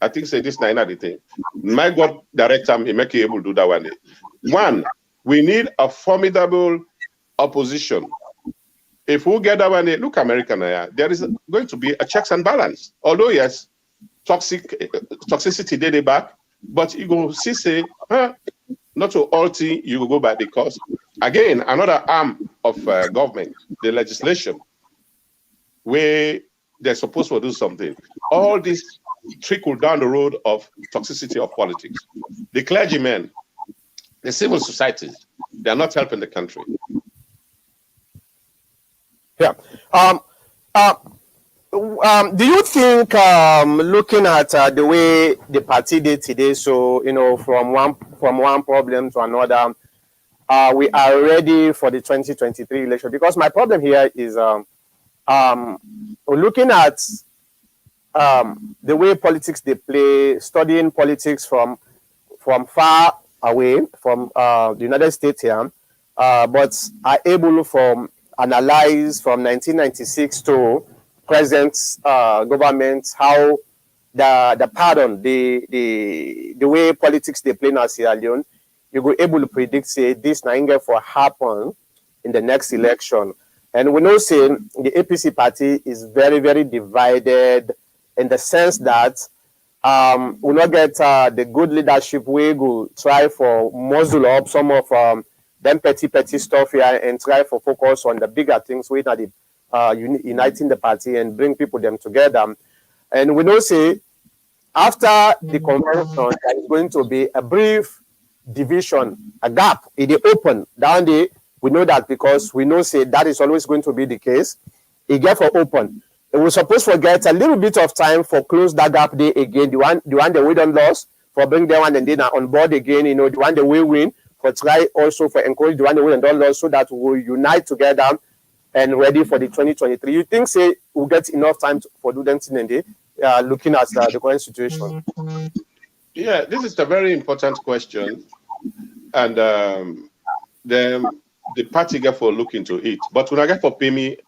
Speaker 3: I think, say, this is the thing. My God, direct time, he make you able to do that one day. One, we need a formidable opposition. If we get that one day, look, America, there is going to be a checks and balance. Although, yes, toxicity did it back, but you go see, say, not to all things you will go back because, again, another arm of government, the legislation, where they're supposed to do something. All this trickle down the road of toxicity of politics. The clergymen, the civil societies, they're not helping the country.
Speaker 1: Yeah. Do you think, looking at the way the party did today, so from one problem to another, we are ready for the 2023 election? Because my problem here is looking at the way politics they play, studying politics from far away from the United States here, but are able from analyze from 1996 to present government how the pattern, the way politics they play in Sierra Leone, you go able to predict say this na going for happen in the next election. And we know say the APC party is very, very divided in the sense that we not get the good leadership. We go try for muzzle up some of them petty stuff here and try for focus on the bigger things with the uniting the party and bring people them together. And we know say after the convention there is going to be a brief division, a gap in the open down there. We know that because we know say that is always going to be the case. It get for open. We're supposed to get a little bit of time for close that gap there again. The one that we don't lose for bring them one and then on board again. The one that we win for try also for encourage the one that we don't lose so that we'll unite together and ready for the 2023. You think say we'll get enough time for do them in the looking at the current situation?
Speaker 3: Yeah, this is a very important question, and the party get for look into it. But when I get for pay me,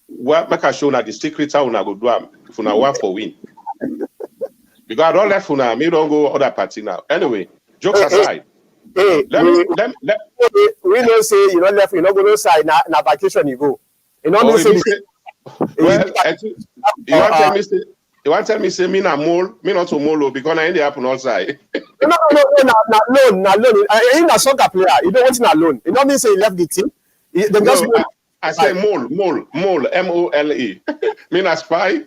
Speaker 3: what make I show na the secret how una go do am if una want for win. Because I don't left una, me don't go other party now. Anyway, jokes aside.
Speaker 1: We know say you not left, you not go no side na vacation you go. You know
Speaker 3: well, you want tell me say me na mole, me not to mole because I end up on all side.
Speaker 1: No, na loan. He's a soccer player. You don't want to loan. It don't mean say he left the team.
Speaker 3: I say mole, M-O-L-E. Me na spy.
Speaker 1: I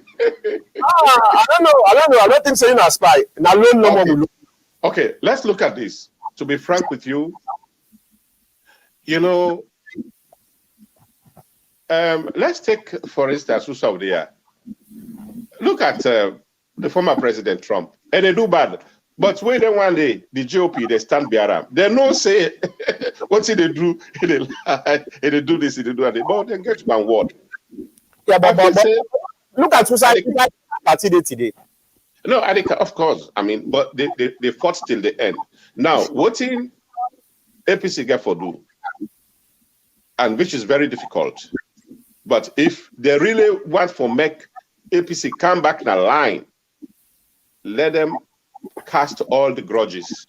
Speaker 1: don't know. I don't think so. You're a spy. Na loan no more.
Speaker 3: Okay, let's look at this. To be frank with you, let's take, for instance, who's out there. Look at the former President Trump. And they do bad. But when they one day, the GOP, they stand behind them. They no say, what did they do? They lie, they do this, they do that. But they get one word.
Speaker 1: Yeah, but look at society party today.
Speaker 3: No, of course. I mean, but they fought till the end. Now, what in APC get for do? And which is very difficult. But if they really want to make APC come back in a line, let them cast all the grudges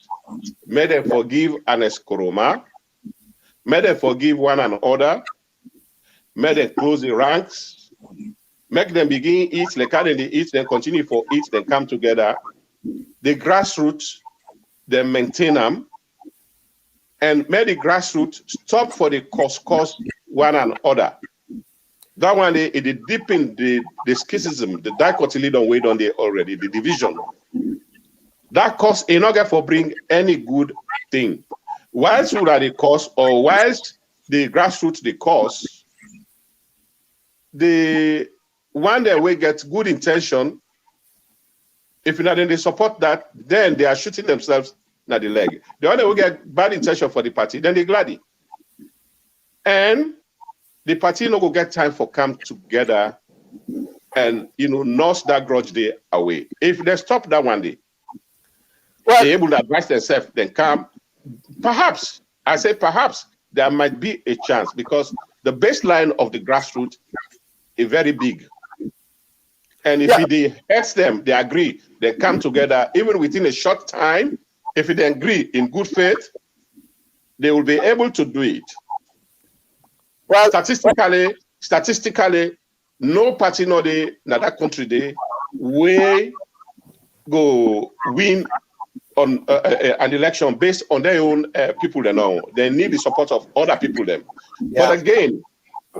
Speaker 3: May they forgive Anes Koroma. May they forgive one another. May they close the ranks. Make them begin eat, like how they eat, then continue for eat, then come together. The grassroots, then maintain them. And may the grassroots stop for the cause one another. That one, it deepen the schism, the dichotomy don't wait on there already, the division. That cause in order for bring any good thing. Whilst we are the cause, or whilst the grassroots the cause, the one that we get good intention, if not then they support that, then they are shooting themselves in the leg. The one that will get bad intention for the party, then they glad it. And the party no go get time for come together and nurse that grudge day away. If they stop that one day, well, they're able to advise themselves, then come. Perhaps, I say perhaps, there might be a chance because the baseline of the grassroots is very big. And if they hurt them, they agree, they come together, even within a short time, if they agree in good faith, they will be able to do it. Well, statistically, no party no day, not that country day, will go win on an election based on their own people they know. They need the support of other people them. Yeah. But again,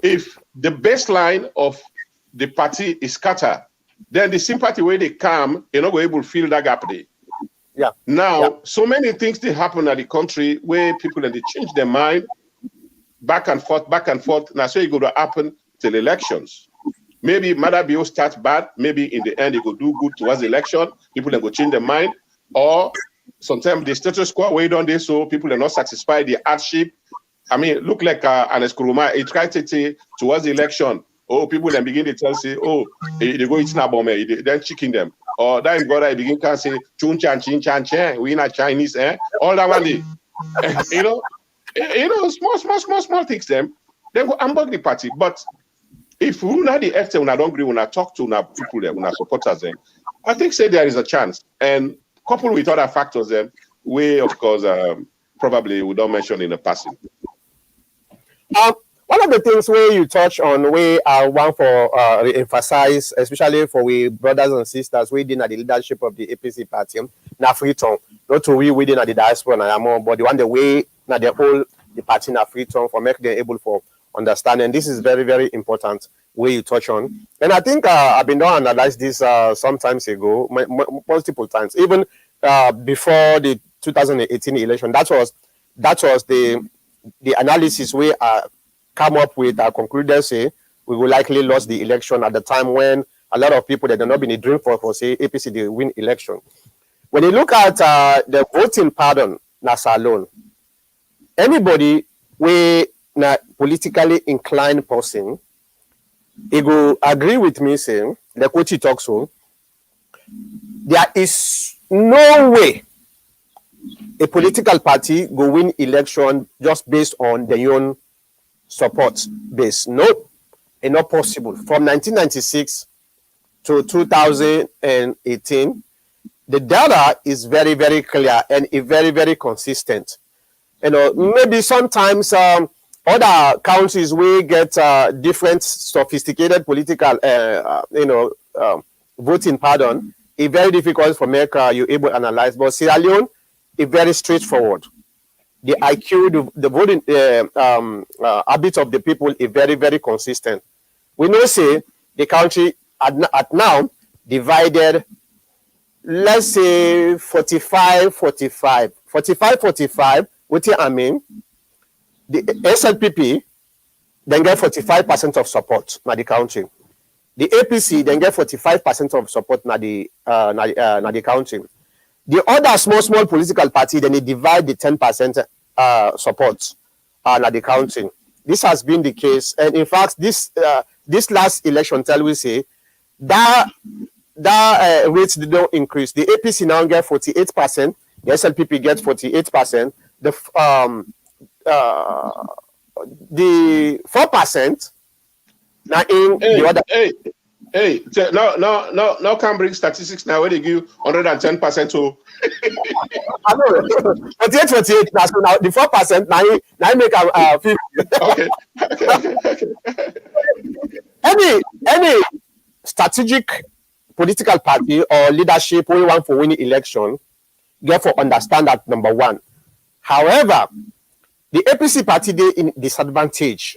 Speaker 3: if the baseline of the party is scattered, then the sympathy where they come, you're not able to fill that gap there.
Speaker 1: Yeah.
Speaker 3: Now, so many things they happen at the country where people and they change their mind back and forth. Now, so it going to happen till elections. Maybe Mother Bill starts bad. Maybe in the end, it will do good towards the election. People then go change their mind. Or sometimes the status quo way down there, so people are not satisfied. The hardship. I mean, look like Anes Kuruma. He tried to say towards the election. Oh, people then begin to tell say, oh, they go eating a bomb, then chicken them. Or that brother I begin to say, chun chan chin chan chen. We not Chinese, all that one day. Small things them. Then go unbug the party. But if we not the FT, when I don't agree, when I talk to people there, when I supporters them, I think say there is a chance. And coupled with other factors, then we of course probably we don't mention in the passing.
Speaker 1: One of the things where you touch on, we want for emphasize, especially for we brothers and sisters within the leadership of the APC party, na free tongue, not to we within the diaspora, but the one the way na the whole the party na free tongue for make them able for understand. And this is very, very important where you touch on. And I think I've been done analyze this some times ago, multiple times, even before the 2018 election. That was the analysis we come up with concluded say we will likely lose the election at the time when a lot of people that have not been a dream for say APC they win election. When you look at the voting pattern, Nasa alone, anybody we na politically inclined person, he go agree with me saying the coach talks so. There is no way a political party go win election just based on their own support base. No, it's not possible. From 1996 to 2018, the data is very, very clear and very, very consistent. Maybe sometimes other countries will get different sophisticated political, voting pattern. It's very difficult for America you able to analyze, but Sierra Leone is very straightforward. The IQ, the voting habit of the people is very, very consistent. We know, say, the country at now divided, let's say 45-45. 45-45, what I mean, the SLPP then get 45% of support in the country. The APC then get 45% of support in the country. The other small political party, then they divide the 10% support at the country. This has been the case. And in fact, this last election, tell we say, that rates did not increase. The APC now get 48%. The SLPP gets 48%. The 4% now in the other.
Speaker 3: Hey, no can bring statistics now where they give 110% to.
Speaker 1: I know. 48. Now the 4% now make a 50.
Speaker 3: Okay.
Speaker 1: Any strategic political party or leadership we want for winning election, therefore understand that number one. However, the APC party they in disadvantage.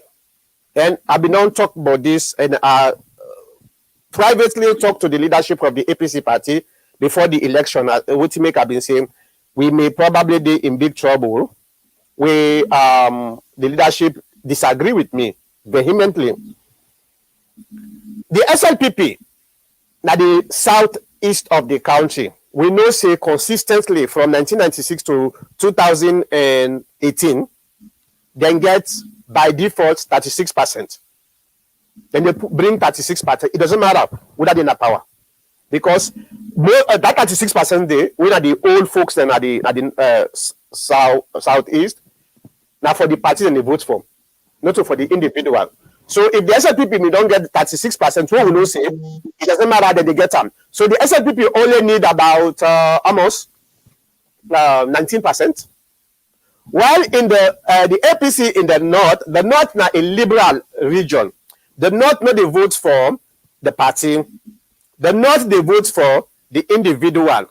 Speaker 1: And I've been on talk about this and privately talk to the leadership of the APC party before the election. What make have been saying we may probably be in big trouble. The leadership disagree with me vehemently. The SLPP, now the southeast of the country, we know say consistently from 1996 to 2018, then get by default 36%. Then they bring 36%. It doesn't matter whether they're in power. Because that 36% they, we are the old folks and at the southeast. Now for the parties and the vote for, not for the individual. So if the SLPP may don't get 36%, what we know say it doesn't matter that they get them. So the SLPP only need about almost 19%. While in the APC in the north now a liberal region. The north not they vote for the party. The north they vote for the individual.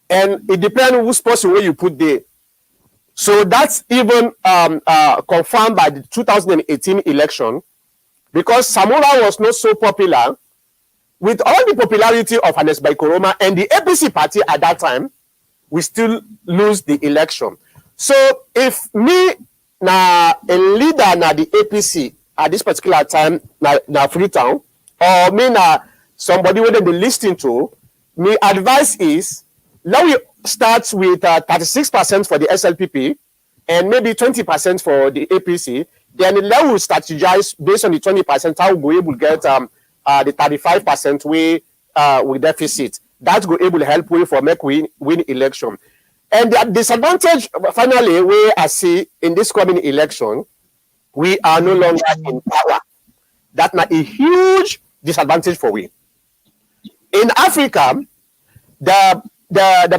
Speaker 1: And it depends on which person where you put there. So that's even confirmed by the 2018 election, because Samora was not so popular. With all the popularity of Hannes Baikoroma and the APC party at that time, we still lose the election. So if me na a leader na the APC at this particular time na Freetown, or me na somebody where they listening to, my advice is let we start with 36% for the SLPP and maybe 20% for the APC. Then let we strategize based on the 20% how we able to get the 35% with deficit. That will able to help we for make we win election. And the disadvantage finally we I see in this coming election, we are no longer in power. That's not a huge disadvantage for we. In Africa, the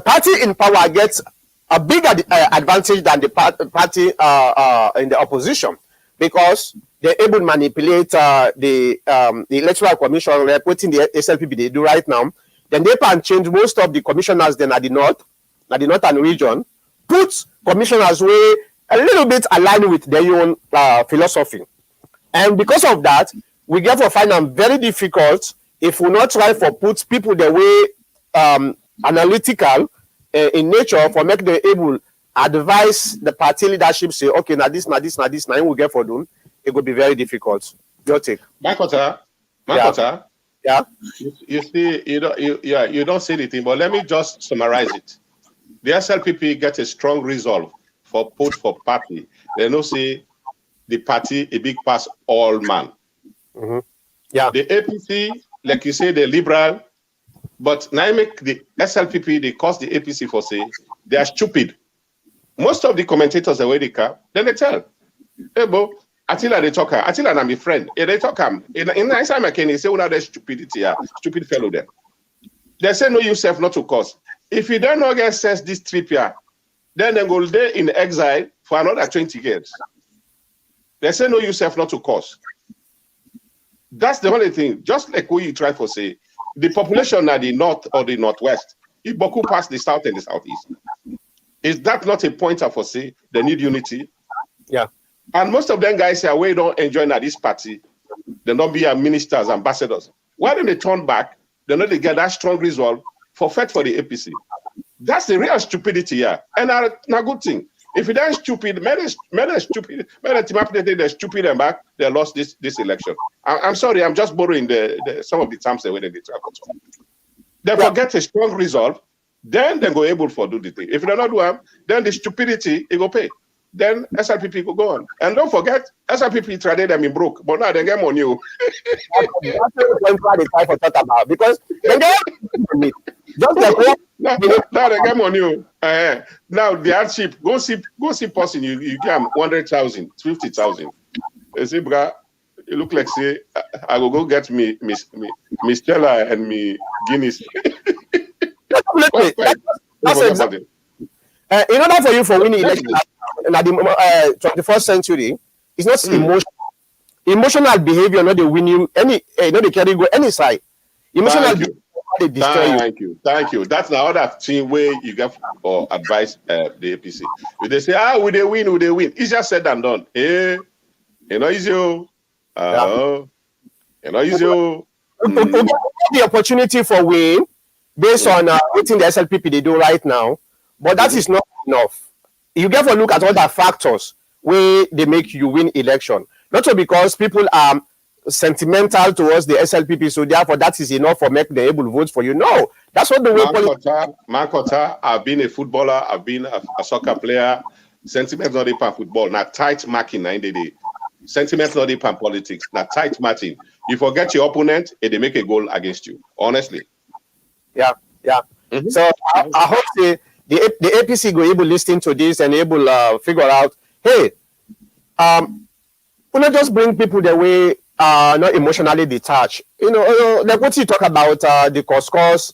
Speaker 1: party in power gets a bigger advantage than the party in the opposition, because they're able to manipulate the electoral commission, like what in the SLPP they do right now. Then they can change most of the commissioners then at the northern region, put commissioners way a little bit aligned with their own philosophy. And because of that, we get to find them very difficult if we not try for put people the way analytical in nature for make them able advise the party leadership say, okay, now this, now we get for them. It would be very difficult. Your take.
Speaker 3: Makota.
Speaker 1: Yeah.
Speaker 3: You see, you don't say anything, but let me just summarize it. The SLPP get a strong resolve for vote for party. They don't say the party a big pass all man.
Speaker 1: Mm-hmm. Yeah.
Speaker 3: The APC, like you say, the liberal, but now make the SLPP, they cause the APC for say they are stupid. Most of the commentators the way they come, then they tell, hey, bro, Attila they talk, Attila and I'm a friend. They talk in nice time again, they say, well, there's stupidity, stupid fellow there. They say no yourself not to cause. If you don't know get sense this trip here, then they go there in exile for another 20 years. They say no yourself not to cause. That's the only thing. Just like what you try for say, the population at the north or the northwest, if Boku pass the south and the southeast, is that not a pointer for say they need unity?
Speaker 1: Yeah.
Speaker 3: And most of them guys here, we don't enjoy at this party. They don't be ministers, ambassadors. Why don't they turn back? They know they get that strong resolve for fight for the APC. That's the real stupidity here. And a good thing. If you don't stupid, they're stupid and back, they lost this election. I'm sorry, I'm just borrowing some of the terms the way they travel. They forget a strong resolve, then they go able for do the thing. If they don't do them, then the stupidity it go pay. Then SLPP will go on. And don't forget, SLPP traded them in broke, but now they get money.
Speaker 1: That's what they try for talk about, because they get money. Just like
Speaker 3: now they get money. Now the hardship, go see person, you get 100,000, 50,000. They say, bro, You look like say I will go get me Miss Stella and me Guinness.
Speaker 1: Definitely. That's exactly. In order for you for winning election in the 21st century, it's not emotional behavior, not the winning any, not the carry go any side. Emotional behavior, they destroy you.
Speaker 3: Thank you. That's the other thing where you get or advise the APC. If they say, would they win? Easier said than done. Hey, you know, easy. You know, easy.
Speaker 1: We get the opportunity for win based on what the SLPP they do right now, but that is not enough. You get to look at other factors where they make you win election. Not so because people are sentimental towards the SLPP, so therefore that is enough for make them able to vote for you. No, that's what the way.
Speaker 3: Markota, I've been a footballer, I've been a soccer player. Sentiments not pan football. Now tight marking 90 days. Sentiments not pan politics. Now tight marking. You forget your opponent and they make a goal against you. Honestly.
Speaker 1: Yeah. So I hope the APC go able listen to this and able figure out, hey, we not just bring people the way not emotionally detached. You know, like what you talk about the course.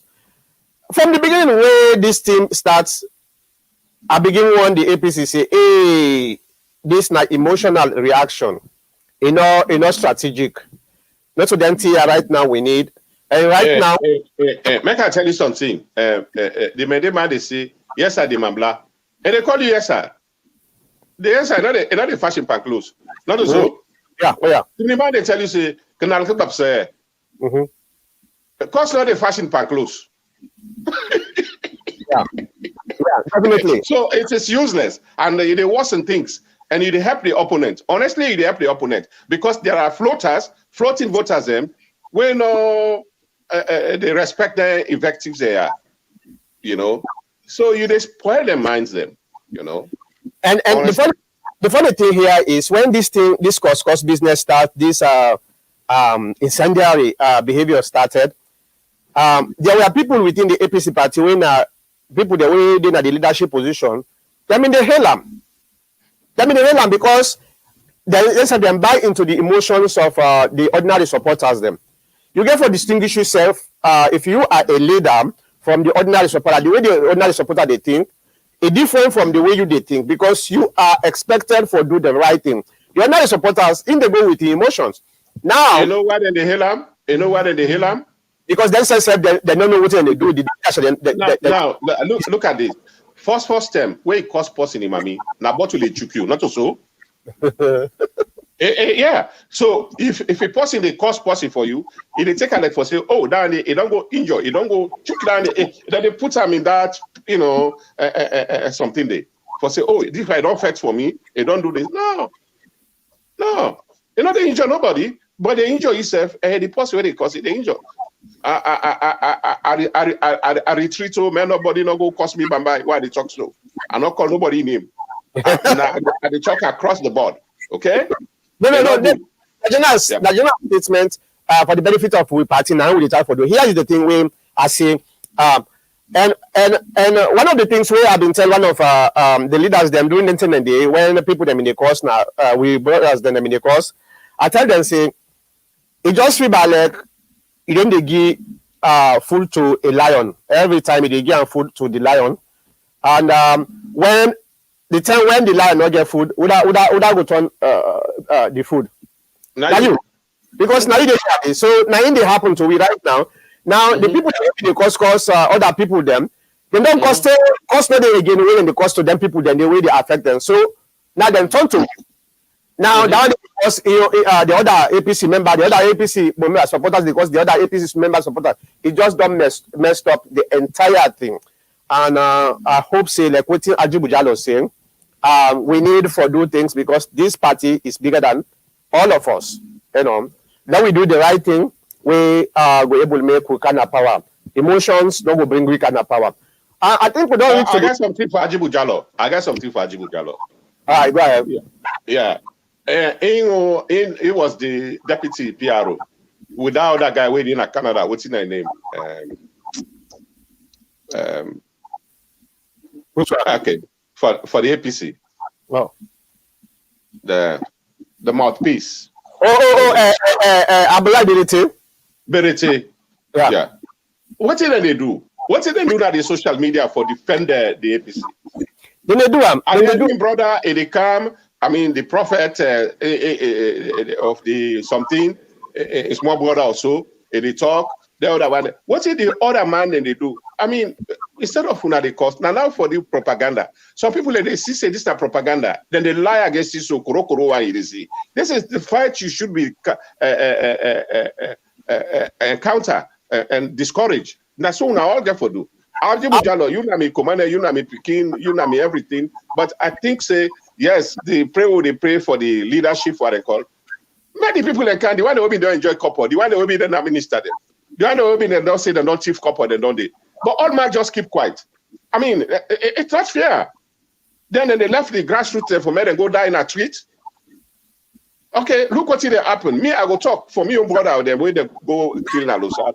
Speaker 1: From the beginning where this team starts, I begin one the APC say, hey, this not emotional reaction, not strategic. Not to them right now we need. And now,
Speaker 3: make I tell you something. The man they say, yes sir, the mambla. And they call you yes sir. The yes sir, not the fashion pan clothes. Not so.
Speaker 1: Yeah.
Speaker 3: The man they tell you say, can I keep up say? Because not the fashion pan clothes.
Speaker 1: Yeah, definitely.
Speaker 3: So it is useless, and they worsen things, and it help the opponent. Honestly, it help the opponent because there are floating voters. Them, we know they respect their invectives they are, you know. So you they spoil their minds, them, you know.
Speaker 1: And the funny thing here is when this cost business start, this incendiary behavior started. There were people within the APC party when people the way they in the leadership position. They hail them. Because they buy into the emotions of the ordinary supporters. Them, you get to distinguish yourself if you are a leader from the ordinary supporter. The way the ordinary supporter they think is different from the way you they think because you are expected for do the right thing. The ordinary supporters in they go with the emotions. Now
Speaker 3: you know what they hail them.
Speaker 1: Because themselves they don't know what they do.
Speaker 3: Now look at this. First term, where it cost person in mommy, now bottle they choke you, not so. Yeah. So if a person they cost person for you, if they take a like for say, oh, down it don't go injure, it don't go choke down then they put them in that, you know, something they for say, oh, this guy don't fetch for me, they don't do this. No. You know they injure nobody, but they injure yourself, and the person where they cause it, they injure. I retreat to man, nobody no go cost me by why they talk slow. I not call nobody name. I they talk across the board. Okay?
Speaker 1: No. The general statement for the benefit of we party now we try for do. Here is the thing where I say and one of the things where I've been telling one of the leaders them doing the internet day when people them in the course now we brothers them in the course, I tell them say it just feel bad like you don't they give food to a lion every time they give food to the lion, and when the lion not get food, would I go turn the food? Now you because now they have so now in they happen to we right now. Now the people that they cause other people them don't cost not they again when they cost to them people then the way they affect them. So now them turn to you. Now, because the other APC member, the other APC member supporters, because the other APC member supporters, it just done messed up the entire thing. And I hope say like what Ajibu Jalo saying, we need for do things because this party is bigger than all of us. You know, then we do the right thing. We are able to make we kind of power. Emotions don't go bring we kind of power. I think we don't.
Speaker 3: I got something for Ajibu Jalo. All
Speaker 1: right, go ahead.
Speaker 3: Yeah. He was the deputy PRO. Without that guy waiting in Canada, what's his name?
Speaker 1: Which one?
Speaker 3: Okay, for the APC.
Speaker 1: Well,
Speaker 3: The mouthpiece.
Speaker 1: Abula Diriti.
Speaker 3: Berete.
Speaker 1: Yeah.
Speaker 3: Yeah. What did they do? What did they do that the social media for defend the APC?
Speaker 1: Then they do
Speaker 3: And
Speaker 1: then they
Speaker 3: then
Speaker 1: do.
Speaker 3: brother, it come. I mean, the prophet of the something, a small brother also, they talk. The other one, what is the other man then they do? I mean, instead of una the cost, now for the propaganda. Some people they see say this is propaganda, then they lie against you. So kuro why it is. This is the fight you should be counter and discourage. That's what we all get for do. Aljibu Jalo, you know me commander, you know me Pekin, you know me everything. But I think say yes, they pray for the leadership, what they call. Many people they can. The one that will be don't enjoy couple, the one that will be don't minister them. The one that will be they don't say they don't chief couple, they don't they. But all man just keep quiet. I mean, it's not fair. Then they left the grassroots for me and go die in a street. Okay, look what did happen. Me, I go talk for me own brother out there where they go kill Nalusa.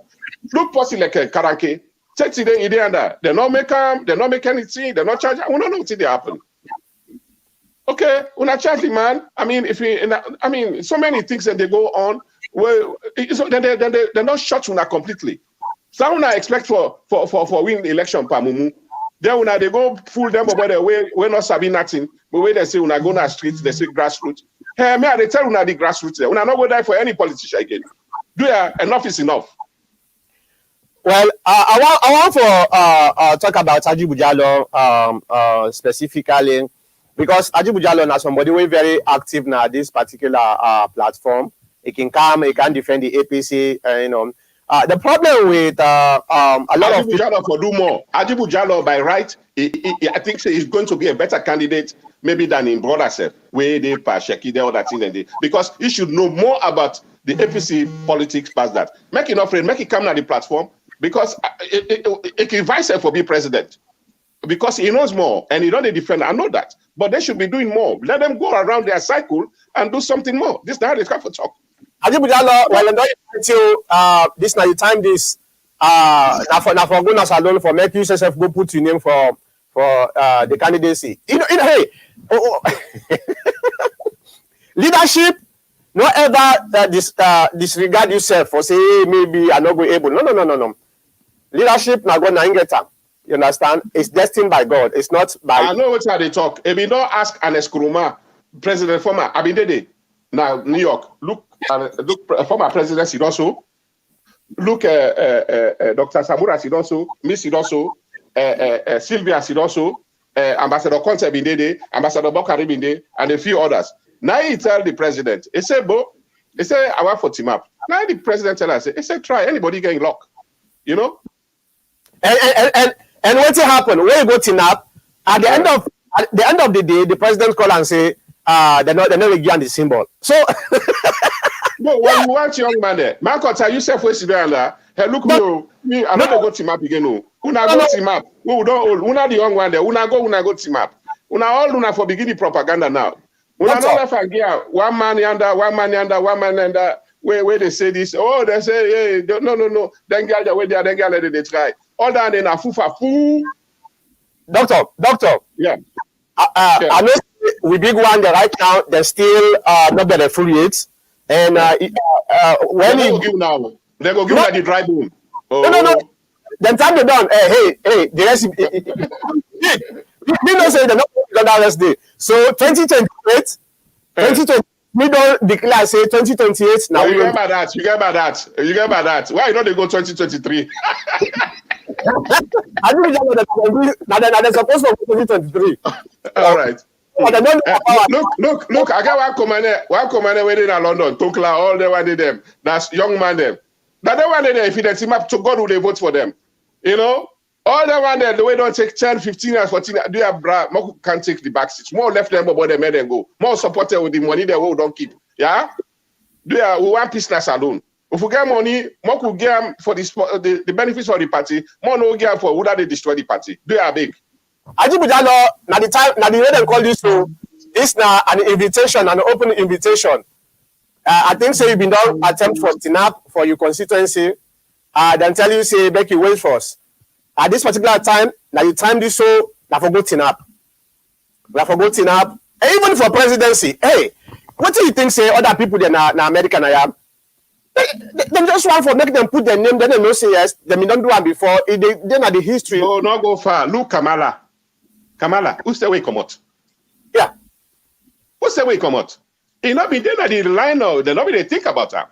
Speaker 3: Look possible like a Karanke. Take today in there. They not make anything, they not charge. I don't know what did happen. Okay, when I charge the man, I mean, so many things that they go on. Well, they're not shut una completely. Some una expect for win election per mumu. Then when they go fool them about the way we're not sabi nothing. But when they say when I go na streets, they say grassroots. Hey, me, they tell una the grassroots there. When I not go die for any politician again. Do ya enough is enough.
Speaker 1: Well, I want to talk about Ajibu Jalo specifically because Ajibu Jalo is somebody who is very active now this particular platform. He can come, he can defend the APC, the problem with a lot
Speaker 3: Ajibu
Speaker 1: of people.
Speaker 3: Jalo for do more. Ajibu Jalo by right, I think he's going to be a better candidate maybe than in brother self, where they pass Sheki, they all that thing and they, because he should know more about the APC politics past that. Make it not afraid, make it come on the platform because it can vice for be president. Because he knows more and he don't defend. I know that. But they should be doing more. Let them go around their cycle and do something more. This is how they come for talk.
Speaker 1: Ajibu Jalo, well, until this now you time this now for goodness alone for make you yourself go put your name for the candidacy. Hey, leadership, not ever disregard yourself or say hey, maybe I'm not going able. No. Leadership now go na get am. You understand? It's destined by God. It's not by.
Speaker 3: I know what they talk. If you don't ask an Eskruma, President former Abidede, now New York, look former president Sidoso, look Dr. Samura Sidoso, Miss Sidoso, Sylvia Sidoso, Ambassador Conte Bindede, Ambassador Bokari Binde, and a few others. Now he tell the president, he said, I want for team up. Now the president tell us, he said, try anybody getting lock. You know?
Speaker 1: And what happen? When you go to NAP, at the end of the day, the president call and say, they're not again the symbol. So
Speaker 3: no, when you want young man there, Marco, you say for Sibella, hey, look me, I'm not go team up again. Una go team up. We don't una the young one there. Una go team up. Una all una for beginning propaganda now. Una not left again. One man yonder, where they say this. Oh, they say, hey, no. Then girl, where they girl, they try. All that in a foo.
Speaker 1: Doctor.
Speaker 3: Yeah.
Speaker 1: I know we big one there right now. They're still not better affiliates. And when
Speaker 3: they go give now, they go give the dry bone. Oh.
Speaker 1: No. Then time they done. Hey, the rest. We don't say they're not on that last day. So 2028, 2020. We don't declare say 2028 now.
Speaker 3: Oh, you get by that. Why you don't they go 2023?
Speaker 1: I don't know that they're supposed to go 2023.
Speaker 3: All right. Look, I got one commander waiting in London, Tokla, all the one of them. That's young man them. That the one there, if they team up to God, will they vote for them? You know? All the one there, the way don't take 10, 15 years, 14 years, do you have more can take the back seats. More left them about them and then go. More supported with the money they will don't keep. Yeah? Do you we want business alone? If we get money, more could get them for the benefits of the party, more no get for whether they destroy the party. Do you have big?
Speaker 1: Ajibu Jalo, now the way they call this show, this now an invitation, an open invitation. I think say you've been done attempt for TNAP for your constituency. Then tell you say make you wait for us. At this particular time, now you time this show, now for go TNAP. And even for presidency, hey, what do you think say other people there na American I am? Them just want for make them put their name, then they know say yes, them don't do it before. Then at the history.
Speaker 3: No, not go far. Look, Kamala, who's the way come out?
Speaker 1: Yeah.
Speaker 3: Who's the way come out? He not be then at the line now, they not be they think about that.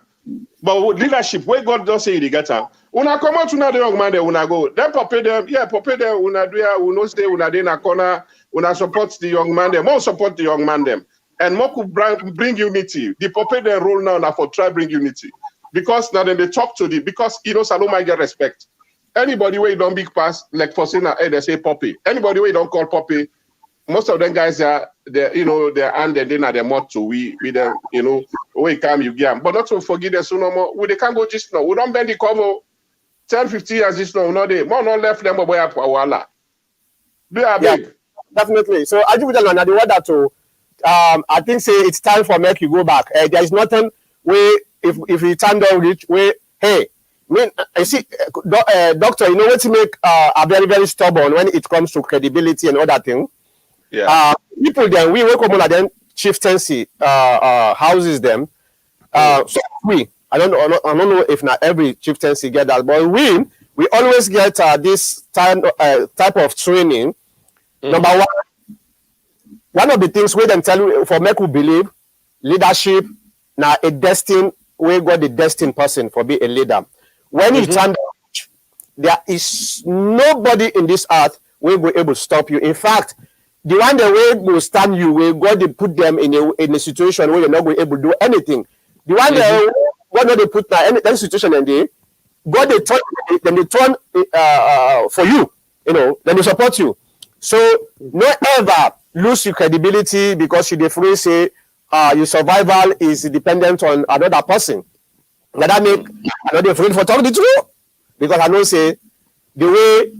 Speaker 3: But with leadership, where God don't say they get her. Una come out, una the young man there, una go. Then prepare them, una do ya, una stay, una dey na corner, una support the young man them, more support the young man them. And more could bring unity. The prepare their role now for try bring unity. Because now then they talk to because Salome might get respect. Anybody where you don't big pass, like for saying they say Poppy. Anybody where you don't call Poppy, most of them guys are they're and then they're more to we them, we come you give them. But not to forget them so no more. They can't go just now. We don't bend the cover 10, 15 years just now, no they more not left them boy up wala. They are big.
Speaker 1: Definitely. So I do with the word that to I think say it's time for make you go back. There is nothing where if you turn down rich way, hey, I see doctor, you know what to make are very, very stubborn when it comes to credibility and other thing.
Speaker 3: Yeah.
Speaker 1: People then we work on them chieftaincy houses them. So I don't know if not every chieftaincy get that, but we always get this type of training. Number one of the things we them tell you for make you believe leadership now a destined we got the destined person for be a leader. When you turn, there is nobody in this earth will be able to stop you. In fact, the one that will stand you, we got to put them in a situation where you're not going to be able to do anything. The one that God not they put in any situation and they God they turn for you, then they support you. So not ever lose your credibility because you defray say your survival is dependent on another person. Now that make I'm not afraid for talking the truth because I know say the way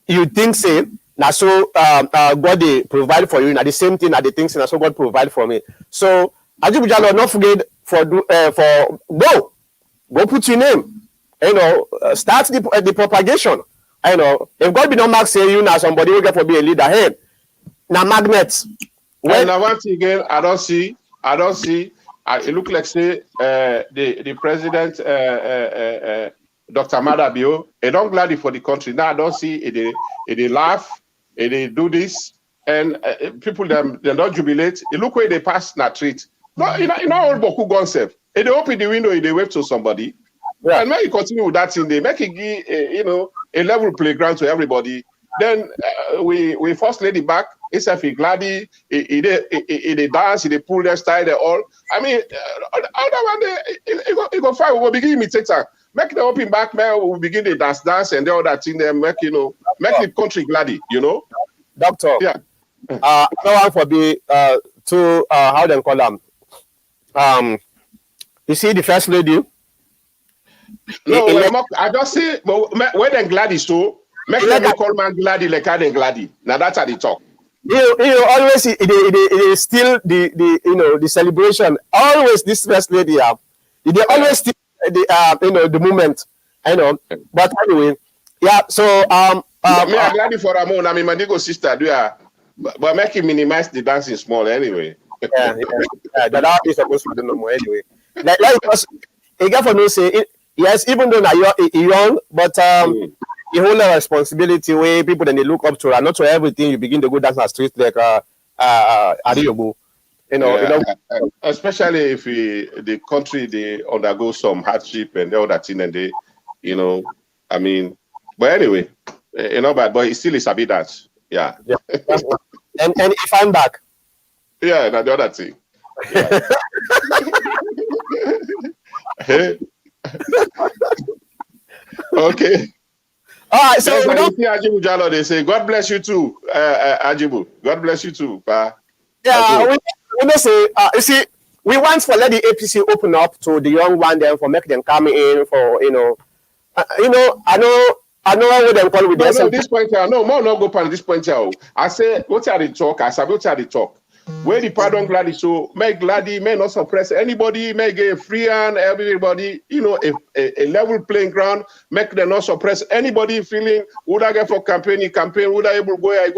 Speaker 1: you think say now so God they provide for you. Now the same thing that they think say now so God provide for me. So Ajibujalo not forget for go put your name. Start the propagation. If God be not mark say you now somebody will get for be a leader. Hey, now magnets.
Speaker 3: Well, now once again, I don't see. It look like say the president, Dr. Madabio, they don't glad for the country. Now I don't see it. They laugh, they do this, and people they don't jubilate. It look where they pass that treat. No, all Boku gone safe. They open the window, they wave to somebody, and make you continue with that thing. They make it give a level playground to everybody. Then we first lady back. It's a gladdy. They dance. They pull their style. They all. I mean, other one it go fine. We'll begin imitating. Make the open back man. We'll begin the dance and the other thing. There make make the country gladdy.
Speaker 1: Doctor.
Speaker 3: Yeah.
Speaker 1: No one for be to how them call them. You see the first lady.
Speaker 3: No, I just say when them gladdy so. Make them call man gladdy like how they gladdy. Now that's how they talk.
Speaker 1: Always it is still the celebration. Always this first lady they always still the moment. I know. But anyway, yeah. So
Speaker 3: me I'm gladdy for Ramon. I mean my Digo sister do but make him minimize the dancing small anyway.
Speaker 1: Yeah. That is supposed to do no more anyway. Like because a guy for no say yes, even though now you're young, but the whole responsibility where people then they look up to and not to everything you begin to go down the street like Adiogo.
Speaker 3: Especially if the country they undergo some hardship and all that thing and they I mean but anyway but it still is a bit that yeah.
Speaker 1: and if I'm back
Speaker 3: the other thing okay. All right, so Ajibu Jalo, they say, God bless you too, Ajibu. God bless you too, pa.
Speaker 1: Yeah, we don't say, you see, we want for let the APC open up to the young one them for make them come in for, I know what they call with this.
Speaker 3: No, this point here, no, more not go past this point here. I say, what are the talk? I said, what are the talk? Where the pardon gladdy, so make gladdy, may not suppress anybody, make a free and everybody, a level playing ground, make them not suppress anybody feeling, would I get for campaign, would I able go here,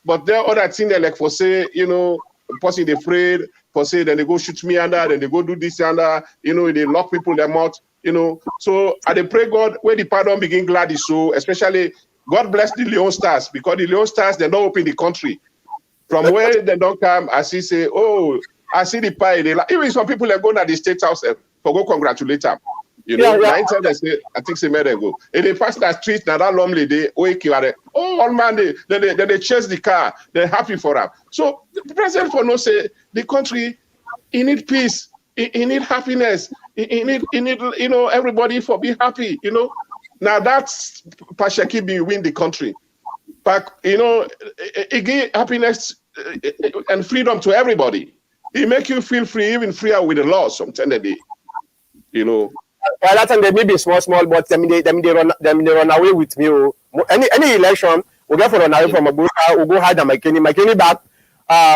Speaker 3: but there are other things they like for say, person afraid, for say, then they go shoot me under, then they go do this under, they lock people them out, So I dey pray God where the pardon begin glad so, especially God bless the Leone Stars, because the Leone Stars, they don't open the country. From where they don't come, I see say, oh, I see the pie. Even some people that go to the State House for go congratulate them. Time they say, I think they made them go. And they pass that street, now that long lady, on Monday, then they chase the car, they're happy for them. So the president for no say, the country, it need peace, it need happiness, it need everybody for be happy, Now that's Pashaki be win the country. But, it give happiness and freedom to everybody. It make you feel free, even freer with the law sometimes a day, Well,
Speaker 1: that time they may be small, but they run away with me. Any election, we go for run away from a book, we go hide my Kenny back.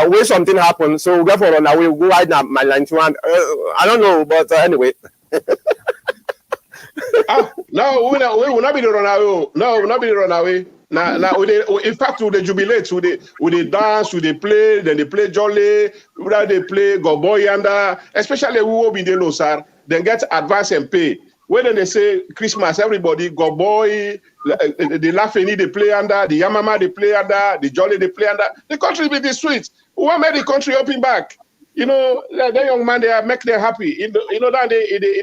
Speaker 1: Where something happened, so we go for run away, we go hide my 91. I don't know, but anyway.
Speaker 3: No, we will not be the run away. No, we will not be the run away. Now, in fact, we jubilate, we dance, we play, then they play jolly, they play go boy yanda, especially we will be the low, sir. Then get advance and pay. When they say Christmas, everybody go boy, the laughing they play under, the Yamama they play under, the jolly they play under. The country be the sweet. Who made the country open back? That young man, they make them happy. That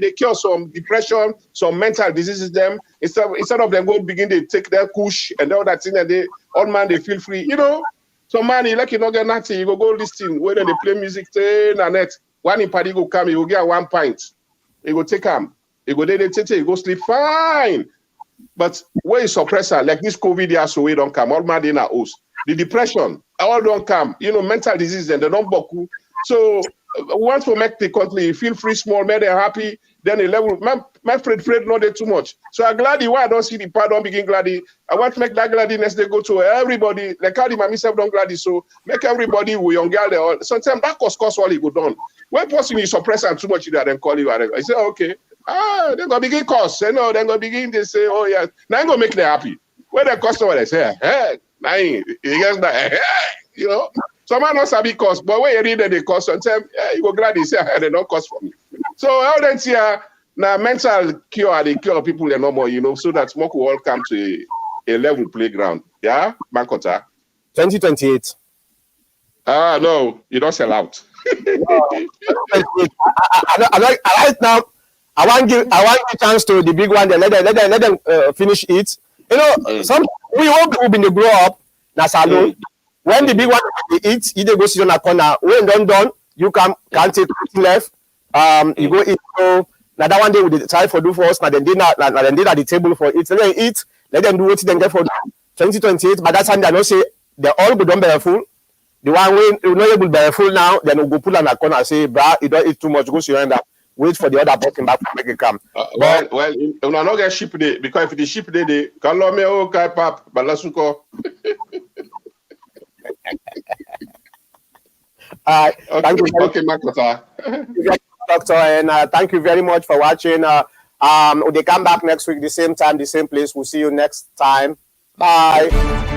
Speaker 3: they cure some depression, some mental diseases them. Instead of them go begin to take their kush and all that thing, and old man, they feel free. Some man, like you don't get nothing, you go listen, when they play music, one in party go come, you go get 1 pint. You go take him. You go there, you go sleep fine. But where is suppressor, like this COVID here, so we don't come. All man in our house. The depression, all don't come. Mental disease, and they don't boku. So once we make the country feel free, small, make them happy, then the level, my Fred not there too much. So I'm glad why I don't see the pardon begin glady. I want to make that gladness they go to everybody. Like how the myself don't glady, so make everybody with young girl there. Sometimes that cost all it go down. When person is suppressing too much, then call you. I say, okay. They're gonna begin cost. They're gonna begin to say, oh yeah, now I'm gonna make them happy. When the customer they say, hey, some man not sabi cost, but when you read that they cost, sometimes you go glad they say they don't cost for me. So all that here now mental cure, they cure people they no more, so that smoke will all come to a level playground. Yeah, Mankota.
Speaker 1: 2028.
Speaker 3: No, you don't sell out.
Speaker 1: Right now, I want give chance to the big one. Then let them finish it. Some we all people been grow up. Na salon. When the big one they eat, you go sit on a corner. When done, you can't take left. You go eat. So now that one day we try for do for us. Now then dinner at the table for it. Let them eat. Let them do what they get for 2028. But that time they don't say they all go done very full. The one way you not able to be full now, then we'll go pull on a corner and say, "Brah, you don't eat too much. Go surrender. Wait for the other person back to make it come."
Speaker 3: Well, you not get ship day because if the ship day, they call me okay, pap, balasuko.
Speaker 1: Thank you.
Speaker 3: Okay, Makota.
Speaker 1: Doctor, and thank you very much for watching. They come back next week, the same time, the same place. We'll see you next time. Bye.